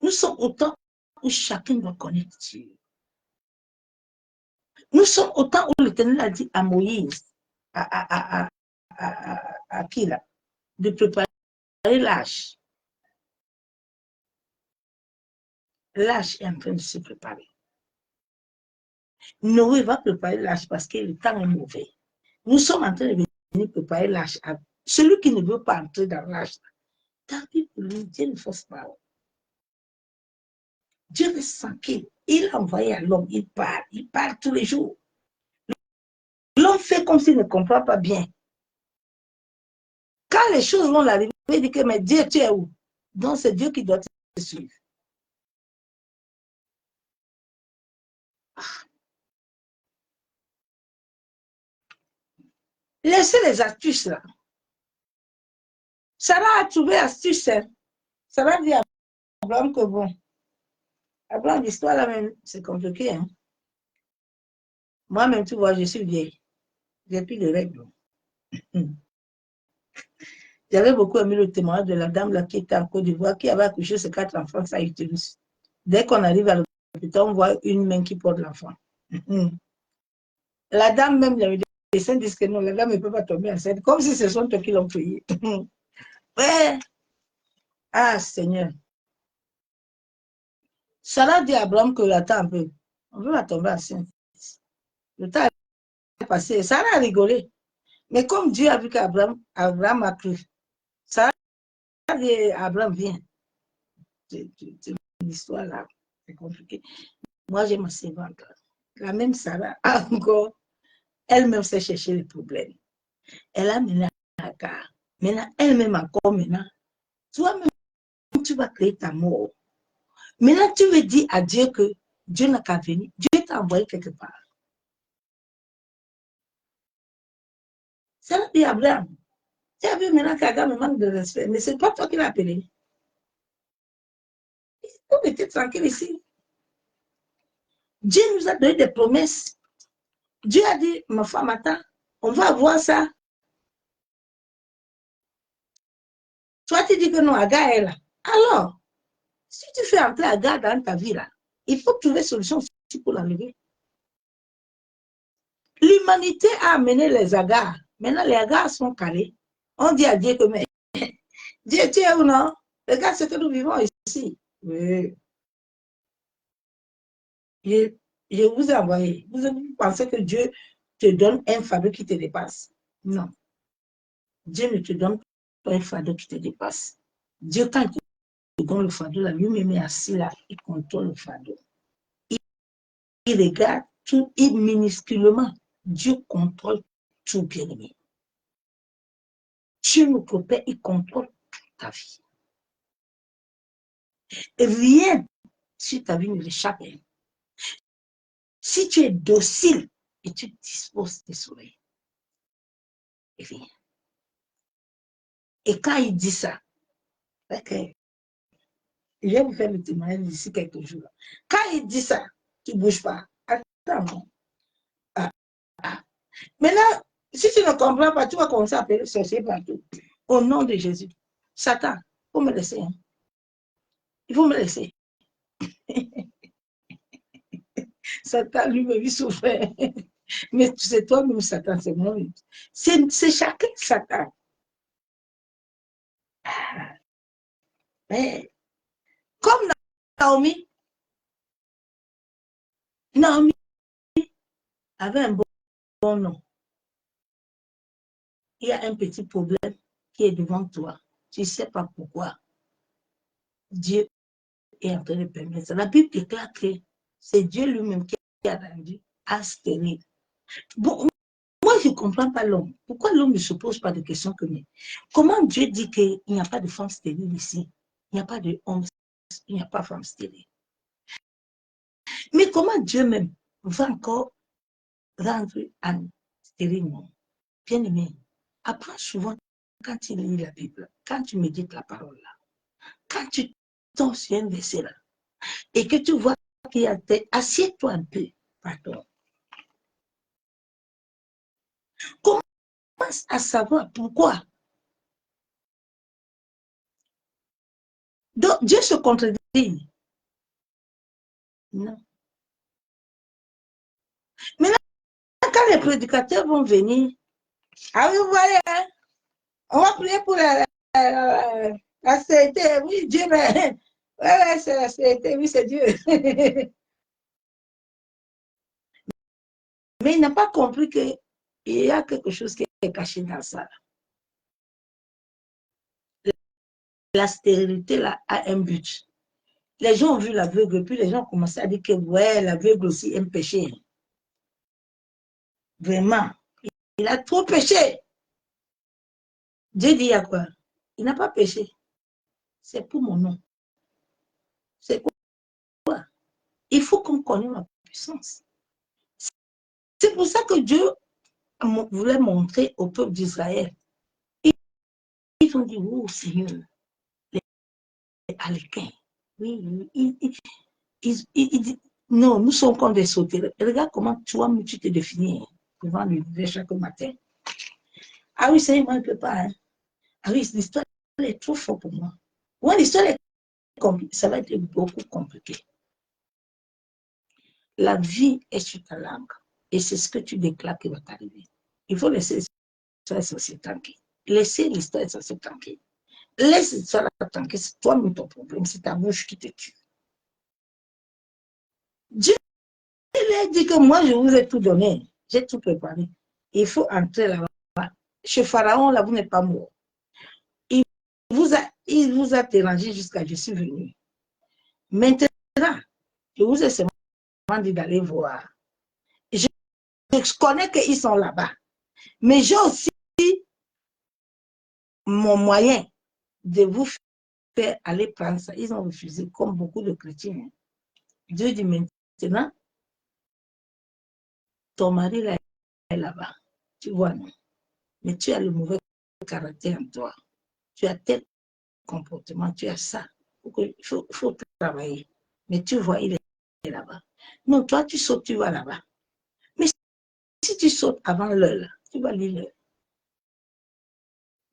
Nous sommes au temps où chacun doit connaître Dieu. Nous sommes au temps où l'Éternel a dit à Moïse, à qui là, de préparer l'âge. L'âge est en train de se préparer. Noé va préparer l'âge parce que le temps est mauvais. Nous sommes en train de venir préparer l'âge. Celui qui ne veut pas entrer dans l'âge, tant pis pour lui, Dieu ne force pas. Dieu reste tranquille. Il a envoyé à l'homme, il parle tous les jours. L'homme fait comme s'il ne comprend pas bien. Quand les choses vont l'arriver, il dit que mais Dieu, tu es où? Donc c'est Dieu qui doit te suivre. Laissez les astuces là. Sarah a trouvé astuce. Hein. Sarah dit à Abraham que bon. Abraham, l'histoire là même, c'est compliqué. Hein. Moi-même, tu vois, je suis vieille. J'ai plus de règles. J'avais beaucoup aimé le témoignage de la dame là, qui était en Côte d'Ivoire, qui avait accouché ses 4 enfants sans utérus. Dès qu'on arrive à l'hôpital, on voit une main qui porte l'enfant. La dame même, les médecins disent que non, la dame ne peut pas tomber enceinte, comme si ce sont eux qui l'ont payé. Ouais. Ah, Seigneur. Sarah dit à Abraham que attends un peu, on veut la tomber enceinte. Le temps est passé. Sarah a rigolé. Mais comme Dieu a vu qu'Abraham a cru, Sarah a dit Abraham, viens. C'est une histoire là, c'est compliqué. Moi, j'ai ma servante. La même Sarah, encore, elle-même s'est chercher les problèmes. Elle a mené à Agar. Maintenant, elle-même encore, maintenant, toi-même, tu vas créer ta mort. Maintenant, tu veux dire à Dieu que Dieu n'a qu'à venir. Dieu t'a envoyé quelque part. Ça veut dire Abraham. Tu as vu maintenant qu'Agar me manque de respect, mais ce n'est pas toi qui l'as appelé. Vous mettez tranquille ici. Dieu nous a donné des promesses. Dieu a dit, ma femme, attends, on va voir ça. Toi, tu dis que non, Agar est là. Alors, si tu fais entrer Agar dans ta vie, là, il faut trouver solution pour l'enlever. L'humanité a amené les Agars. Maintenant, les Agars sont calés. On dit à Dieu que, mais Dieu, tu es où non? Regarde ce que nous vivons ici. Oui. Je vous ai envoyé. Vous pensez que Dieu te donne un fardeau qui te dépasse? Non. Dieu ne te donne pas un fardeau qui te dépasse. Dieu, quand il te donne le fardeau, là, lui-même est assis là, il contrôle le fardeau. Il regarde tout minusculement. Dieu contrôle tout, bien aimé. Dieu nous protège, il contrôle toute ta vie. Et rien sur ta vie ne l'échappe. Si tu es docile et tu disposes tes soleils, et rien. Et quand il dit ça, okay, je vais vous faire le témoignage d'ici quelques jours. Quand il dit ça, tu ne bouges pas. Attends. Ah, ah. Maintenant, si tu ne comprends pas, tu vas commencer à chercher partout. Au nom de Jésus. Satan, il faut me laisser. Hein. Il faut me laisser. Satan, lui-même, il souffre. Mais c'est toi-même, Satan, c'est moi. C'est chacun, Satan. Mais, comme Naomi avait un bon nom. Il y a un petit problème qui est devant toi. Tu ne sais pas pourquoi Dieu est en train de permettre ça. La Bible déclare que c'est Dieu lui-même qui a rendu stérile. Bon, moi, je ne comprends pas l'homme. Pourquoi l'homme ne se pose pas de questions comme ça? Comment Dieu dit qu'il n'y a pas de femme stérile ici? Il n'y a pas de homme, il n'y a pas de femme stérile. Mais comment Dieu même va encore rendre Anne stérile? Bien aimé, apprends souvent quand tu lis la Bible, quand tu médites la parole là, quand tu tombes sur un verset là, et que tu vois qu'il y a assieds-toi un peu, pardon. Commence à savoir pourquoi. Donc, Dieu se contredit. Non. Maintenant, quand les prédicateurs vont venir, ah oui, vous voyez, hein, on va prier pour la CT. Oui, Dieu, mais ouais, c'est la CT, oui, c'est Dieu. Mais il n'a pas compris qu'il y a quelque chose qui est caché dans ça. La stérilité là, a un but. Les gens ont vu l'aveugle, puis les gens ont commencé à dire que ouais, l'aveugle aussi est un péché. Vraiment, il a trop péché. Dieu dit à quoi? Il n'a pas péché. C'est pour mon nom. C'est quoi? Il faut qu'on connaisse ma puissance. C'est pour ça que Dieu voulait montrer au peuple d'Israël. Ils ont dit, oh Seigneur, les Aléquins. Oui, non, nous sommes comme des sauterelles. Regarde comment toi-même tu te définis devant l'univers chaque matin. Ah oui, Seigneur, moi, je ne peux pas. Hein. Ah oui, l'histoire est trop forte pour moi. Ouais, l'histoire est compliquée. Ça va être beaucoup compliqué. La vie est sur ta langue. Et c'est ce que tu déclares qui va t'arriver. Il faut laisser l'histoire essentielle tranquille. Laissez l'histoire essentielle tranquille. Laisse l'histoire tranquille. C'est toi-même ton problème. C'est ta bouche qui te tue. Dieu lui a dit que moi, je vous ai tout donné. J'ai tout préparé. Il faut entrer là-bas. Chez Pharaon, là, vous n'êtes pas mort. Il vous a dérangé jusqu'à je suis venu. Maintenant, je vous ai seulement dit d'aller voir. Je connais qu'ils sont là-bas. Mais j'ai aussi mon moyen de vous faire aller prendre ça. Ils ont refusé, comme beaucoup de chrétiens. Dieu dit maintenant, ton mari là, est là-bas. Tu vois, non? Mais tu as le mauvais caractère en toi. Tu as tel comportement, tu as ça. Il faut travailler. Mais tu vois, il est là-bas. Non, toi, tu sautes, tu vas là-bas. Mais si tu sautes avant l'heure, tu vas lire l'heure.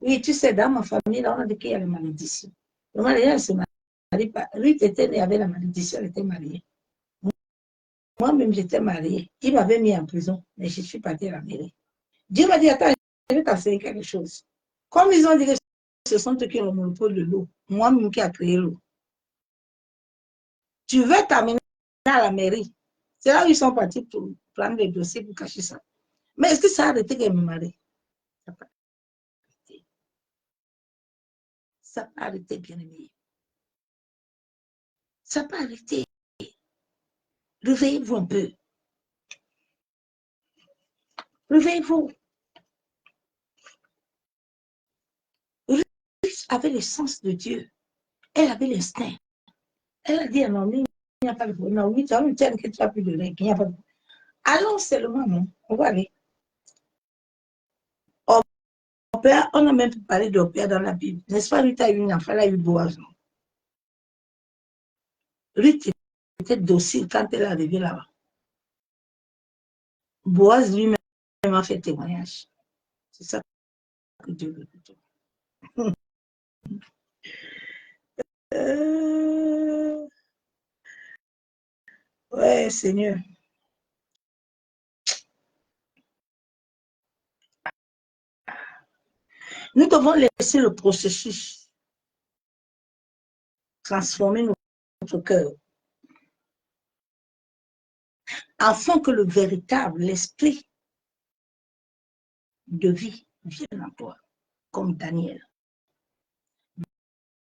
Oui, tu sais, dans ma famille, là, on a dit qu'il y a la malédiction. Le mariage ne se marie pas. Ruth était née avec la malédiction, elle était mariée. Moi-même, j'étais mariée. Il m'avait mis en prison, mais je suis partie à la mairie. Dieu m'a dit, attends, je vais t'enseigner quelque chose. Comme ils ont dit que ce sont eux qui ont le monopole de l'eau, moi-même qui a créé l'eau. Tu veux t'amener à la mairie. C'est là où ils sont partis pour prendre des dossiers pour cacher ça. Mais est-ce que ça a arrêté qu'elle me marie? Ça n'a pas arrêté. Ça n'a pas arrêté, bien aimé. Ça n'a pas arrêté. Réveillez-vous un peu. Réveillez-vous. Ruth avait le sens de Dieu. Elle avait l'instinct. Elle a dit à Naomi, il n'y a pas de problème. Naomi, tu as une telle que tu n'as plus de lait. Il n'y a pas de problème. Allons seulement, non? On va aller. On a même parlé d'Opéa dans la Bible. N'est-ce pas, Ruth a eu une enfant, elle a eu Boaz. Ruth était docile quand elle est arrivée là-bas. Boaz lui-même a fait témoignage. C'est ça que Dieu veut. Ouais, Seigneur. Nous devons laisser le processus transformer notre cœur afin que le véritable, l'esprit de vie vienne en toi, comme Daniel.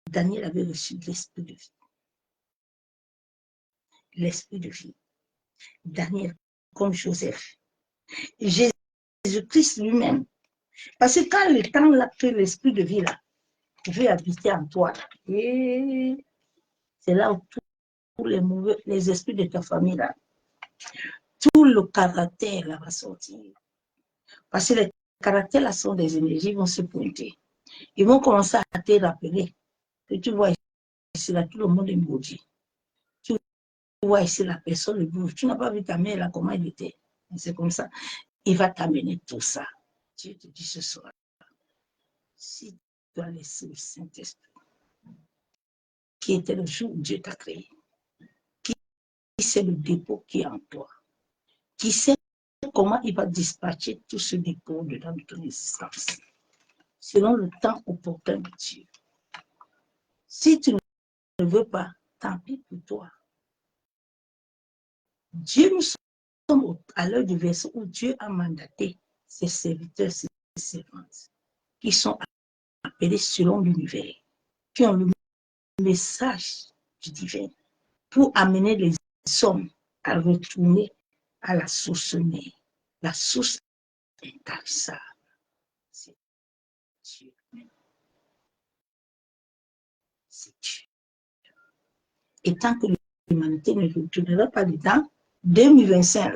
Daniel avait reçu l'esprit de vie. L'esprit de vie. Daniel, comme Joseph. Jésus-Christ lui-même. Parce que quand le temps là, que l'esprit de vie là, veut habiter en toi, et c'est là où tous les esprits de ta famille là, tout le caractère là va sortir. Parce que les caractères là sont des énergies, vont se pointer. Ils vont commencer à te rappeler que tu vois ici là, tout le monde est maudit. Tu vois ici la personne le bouge. Tu n'as pas vu ta mère là, comment elle était. C'est comme ça. Il va t'amener tout ça. Dieu te dit ce soir, si tu dois laisser le Saint-Esprit, qui était le jour où Dieu t'a créé, qui sait le dépôt qui est en toi, qui sait comment il va dispatcher tout ce dépôt dedans de ton existence, selon le temps opportun de Dieu. Si tu ne veux pas, tant pis pour toi. Dieu, nous sommes à l'heure du verset où Dieu a mandaté ses serviteurs, ses servantes, qui sont appelés selon l'univers, qui ont le message du divin, pour amener les hommes à retourner à la source mère. La source intarissable, c'est Dieu. C'est Dieu. Et tant que l'humanité ne retournera pas dedans, 2025,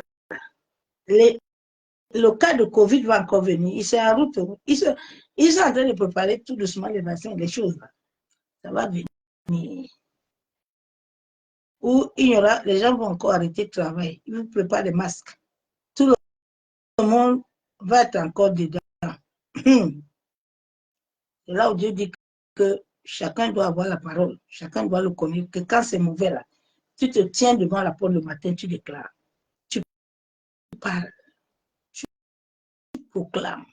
le cas de Covid va encore venir. Ils sont en route. Ils sont en train de préparer tout doucement les vaccins, les choses là. Ça va venir. Où il y aura, les gens vont encore arrêter de travailler. Ils vous préparent des masques. Tout le monde va être encore dedans. C'est là où Dieu dit que chacun doit avoir la parole, chacun doit le connaître, que quand c'est mauvais là, tu te tiens devant la porte le matin, tu déclares, tu parles, tu proclames,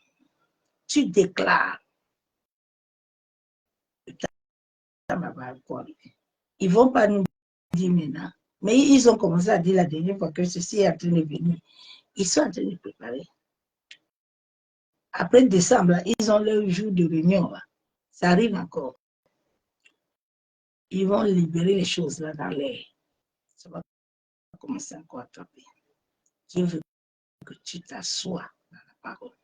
tu déclares. Ils ne vont pas nous dire maintenant, mais ils ont commencé à dire la dernière fois que ceci est en train de venir. Ils sont en train de préparer. Après décembre, là, ils ont leur jour de réunion. Là. Ça arrive encore. Ils vont libérer les choses là dans l'air. Ça va commencer encore à taper. Dieu veut que tu t'assoies dans la parole.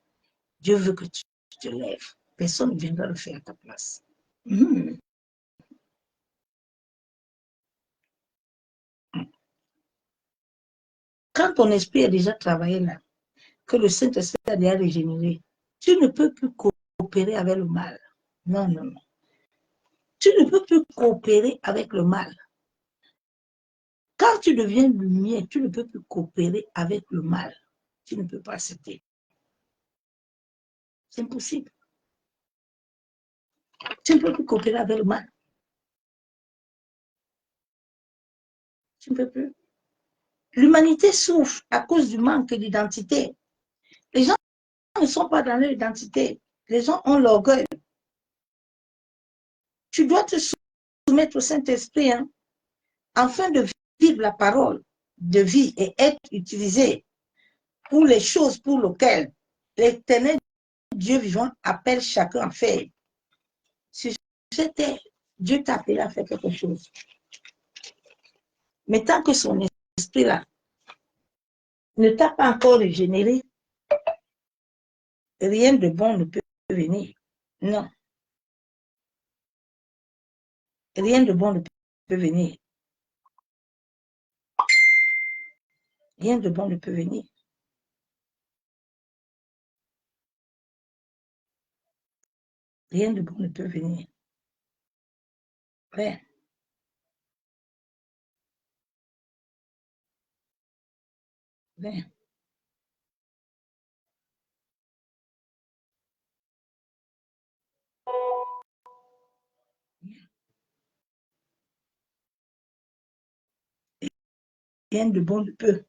Dieu veut que tu te lèves. Personne ne viendra le faire à ta place. Mmh. Quand ton esprit a déjà travaillé là, que le Saint-Esprit a déjà régénéré, tu ne peux plus coopérer avec le mal. Non, non, non. Tu ne peux plus coopérer avec le mal. Quand tu deviens lumière, tu ne peux plus coopérer avec le mal. Tu ne peux pas accepter. C'est impossible. Tu ne peux plus coopérer avec le mal. Tu ne peux plus. L'humanité souffre à cause du manque d'identité. Les gens ne sont pas dans leur identité. Les gens ont l'orgueil. Tu dois te soumettre au Saint-Esprit hein, afin de vivre la parole de vie et être utilisé pour les choses pour lesquelles l'Éternel Dieu vivant appelle chacun à faire. Sur cette terre, Dieu t'a appelé à faire quelque chose. Mais tant que son esprit là ne t'a pas encore régénéré, rien de bon ne peut venir. Non. Rien de bon ne peut venir. Rien de bon ne peut venir. Rien de bon ne peut venir. Rien. Rien. Rien de bon ne peut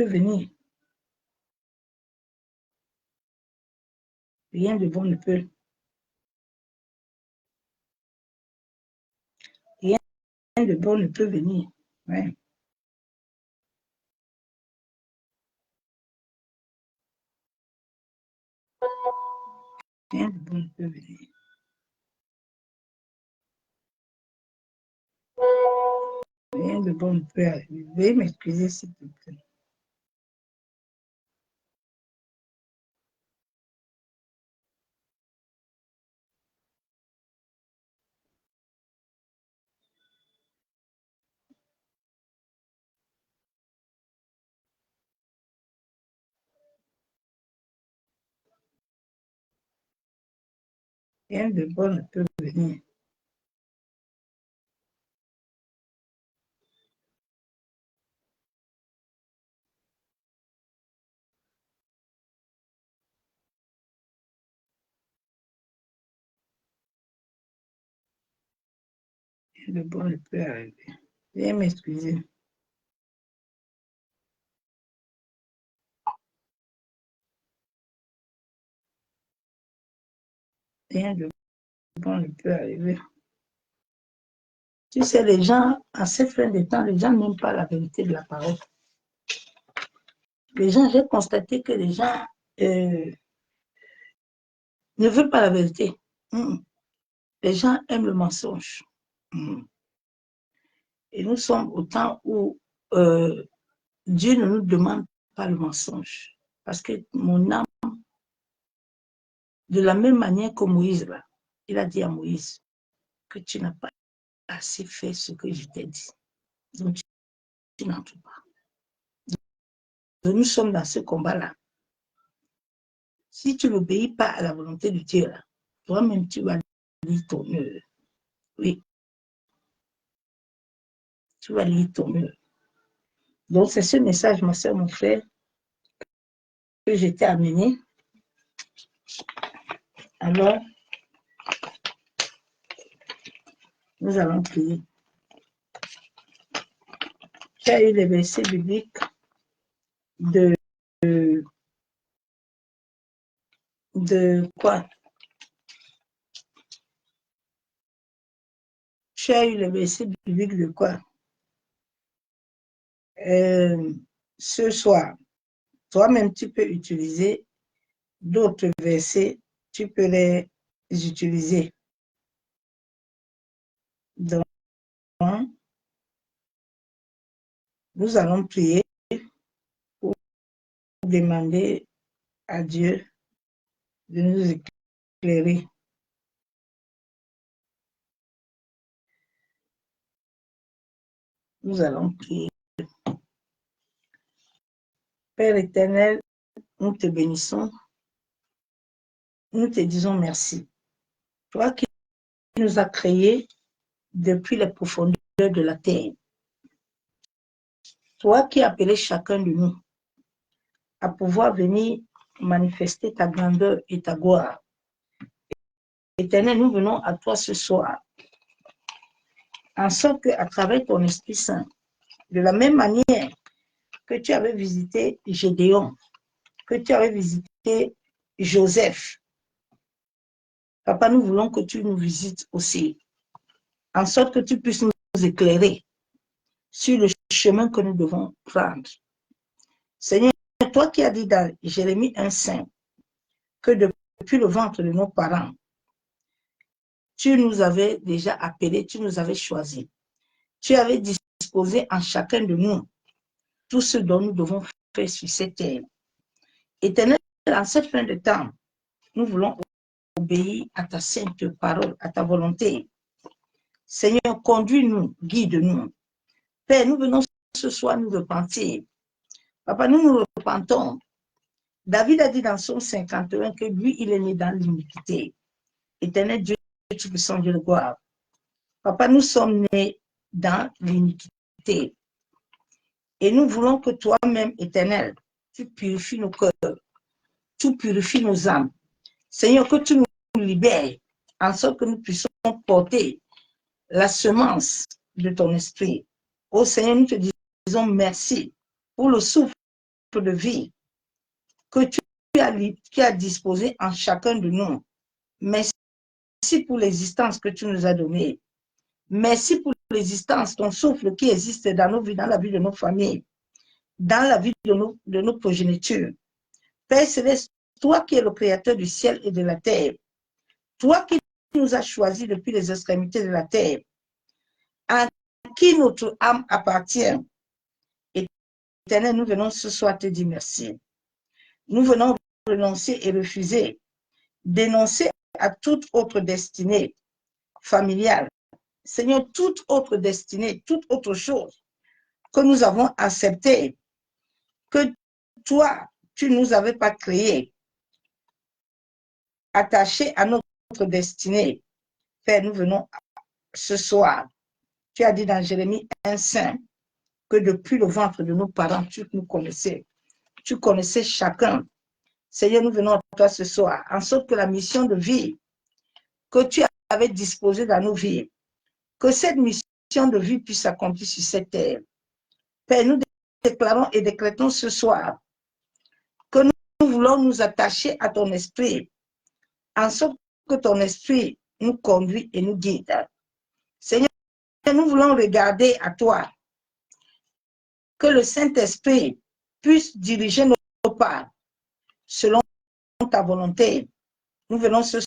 venir. Rien de bon ne peut. Rien de bon ne peut venir. Ouais. Rien de bon ne peut venir. Rien de bon ne peut arriver. Veuillez m'excuser, s'il te plaît. Rien de bon ne peut venir. Rien de bon ne peut arriver. Veuillez m'excuser. Rien de bon ne peut arriver. Tu sais, les gens, à cette fin de temps, les gens n'aiment pas la vérité de la parole. Les gens, j'ai constaté que les gens ne veulent pas la vérité. Les gens aiment le mensonge. Et nous sommes au temps où Dieu ne nous demande pas le mensonge. Parce que mon âme, de la même manière que Moïse, là, il a dit à Moïse que tu n'as pas assez fait ce que je t'ai dit. Donc, tu n'entres pas. Donc, nous sommes dans ce combat-là. Si tu n'obéis pas à la volonté de Dieu, là, toi-même, tu vas lire ton mur. Oui. Tu vas lire ton mur. Donc, c'est ce message, ma soeur, mon frère, que je t'ai amené. Alors, nous allons prier. Tu as eu les versets bibliques de quoi? Tu as eu les versets bibliques de quoi? Ce soir, toi-même, tu peux utiliser d'autres versets, tu peux les utiliser. Donc, nous allons prier pour demander à Dieu de nous éclairer. Nous allons prier. Père éternel, nous te bénissons. Nous te disons merci. Toi qui nous as créés depuis les profondeurs de la terre. Toi qui as appelé chacun de nous à pouvoir venir manifester ta grandeur et ta gloire. Éternel, nous venons à toi ce soir, en sorte qu'à travers ton Esprit Saint, de la même manière que tu avais visité Gédéon, que tu avais visité Joseph, Papa, nous voulons que tu nous visites aussi, en sorte que tu puisses nous éclairer sur le chemin que nous devons prendre. Seigneur, toi qui as dit dans Jérémie 1,5 que depuis le ventre de nos parents, tu nous avais déjà appelés, tu nous avais choisis. Tu avais disposé en chacun de nous tout ce dont nous devons faire sur cette terre. Éternel, en cette fin de temps, nous voulons obéir à ta sainte parole, à ta volonté. Seigneur, conduis-nous, guide-nous. Père, nous venons ce soir nous repentir. Papa, nous nous repentons. David a dit dans Psaume 51 que lui, il est né dans l'iniquité. Éternel Dieu, tu puissant Dieu de gloire. Papa, nous sommes nés dans l'iniquité. Et nous voulons que toi-même, Éternel, tu purifies nos cœurs, tu purifies nos âmes. Seigneur, que tu nous libères, en sorte que nous puissions porter la semence de ton esprit. Oh Seigneur, nous te disons merci pour le souffle de vie que tu as disposé en chacun de nous. Merci pour l'existence que tu nous as donnée. Merci pour l'existence, ton souffle qui existe dans nos vies, dans la vie de nos familles, dans la vie de nos progénitures. Père Céleste, toi qui es le créateur du ciel et de la terre, toi qui nous as choisis depuis les extrémités de la terre, en qui notre âme appartient. Éternel, nous venons ce soir te dire merci. Nous venons renoncer et refuser, dénoncer à toute autre destinée familiale. Seigneur, toute autre destinée, toute autre chose que nous avons acceptée, que toi, tu ne nous avais pas créé, attaché à notre destinée. Père, nous venons ce soir. Tu as dit dans Jérémie 1:5 que depuis le ventre de nos parents, tu nous connaissais. Tu connaissais chacun. Seigneur, nous venons à toi ce soir, en sorte que la mission de vie que tu avais disposée dans nos vies, que cette mission de vie puisse s'accomplir sur cette terre. Père, nous déclarons et décrétons ce soir que nous voulons nous attacher à ton esprit, en sorte que ton esprit nous conduit et nous guide. Seigneur, nous voulons regarder à toi, que le Saint-Esprit puisse diriger nos pas selon ta volonté. Nous venons ce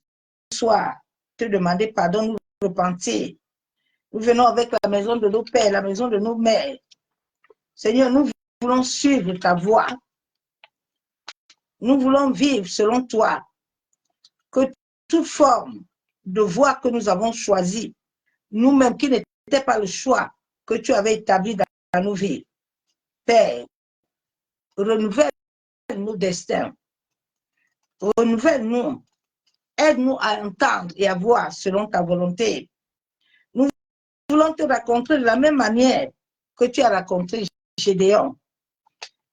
soir te demander pardon, nous repentir. Nous venons avec la maison de nos pères, la maison de nos mères. Seigneur, nous voulons suivre ta voie. Nous voulons vivre selon toi. Que toute forme de voie que nous avons choisie, nous-mêmes qui n'était pas le choix que tu avais établi dans nos vies, Père, renouvelle nos destins. Renouvelle-nous. Aide-nous à entendre et à voir selon ta volonté. Nous voulons te rencontrer de la même manière que tu as rencontré Gédéon.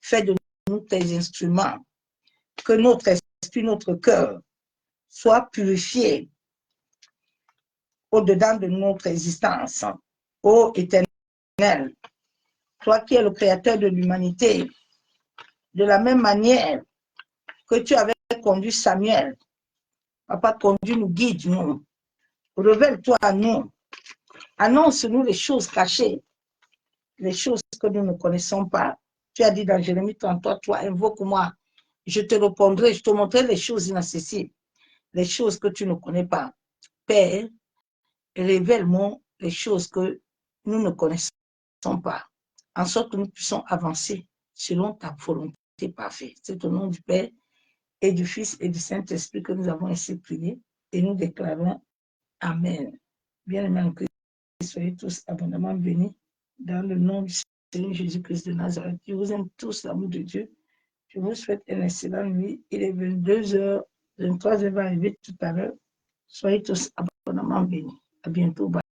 Fais de nous tes instruments. Que notre esprit, notre cœur soit purifié au-dedans de notre existence. Ô Éternel, toi qui es le créateur de l'humanité, de la même manière que tu avais conduit Samuel, Papa, conduis-nous, guide-nous, révèle-toi à nous, annonce-nous les choses cachées, les choses que nous ne connaissons pas. Tu as dit dans Jérémie 33, toi, invoque-moi, je te répondrai, je te montrerai les choses inaccessibles, les choses que tu ne connais pas. Père, révèle-moi les choses que nous ne connaissons pas, en sorte que nous puissions avancer selon ta volonté parfaite. C'est au nom du Père et du Fils et du Saint-Esprit que nous avons ainsi prié et nous déclarons Amen. Bien-aimés en Christ, soyez tous abondamment bénis dans le nom du Seigneur Jésus-Christ de Nazareth. Je vous aime tous, l'amour de Dieu. Je vous souhaite une excellente nuit. Il est 22h, 23h va arriver tout à l'heure. Soyez tous abondamment bénis. À bientôt. Bye.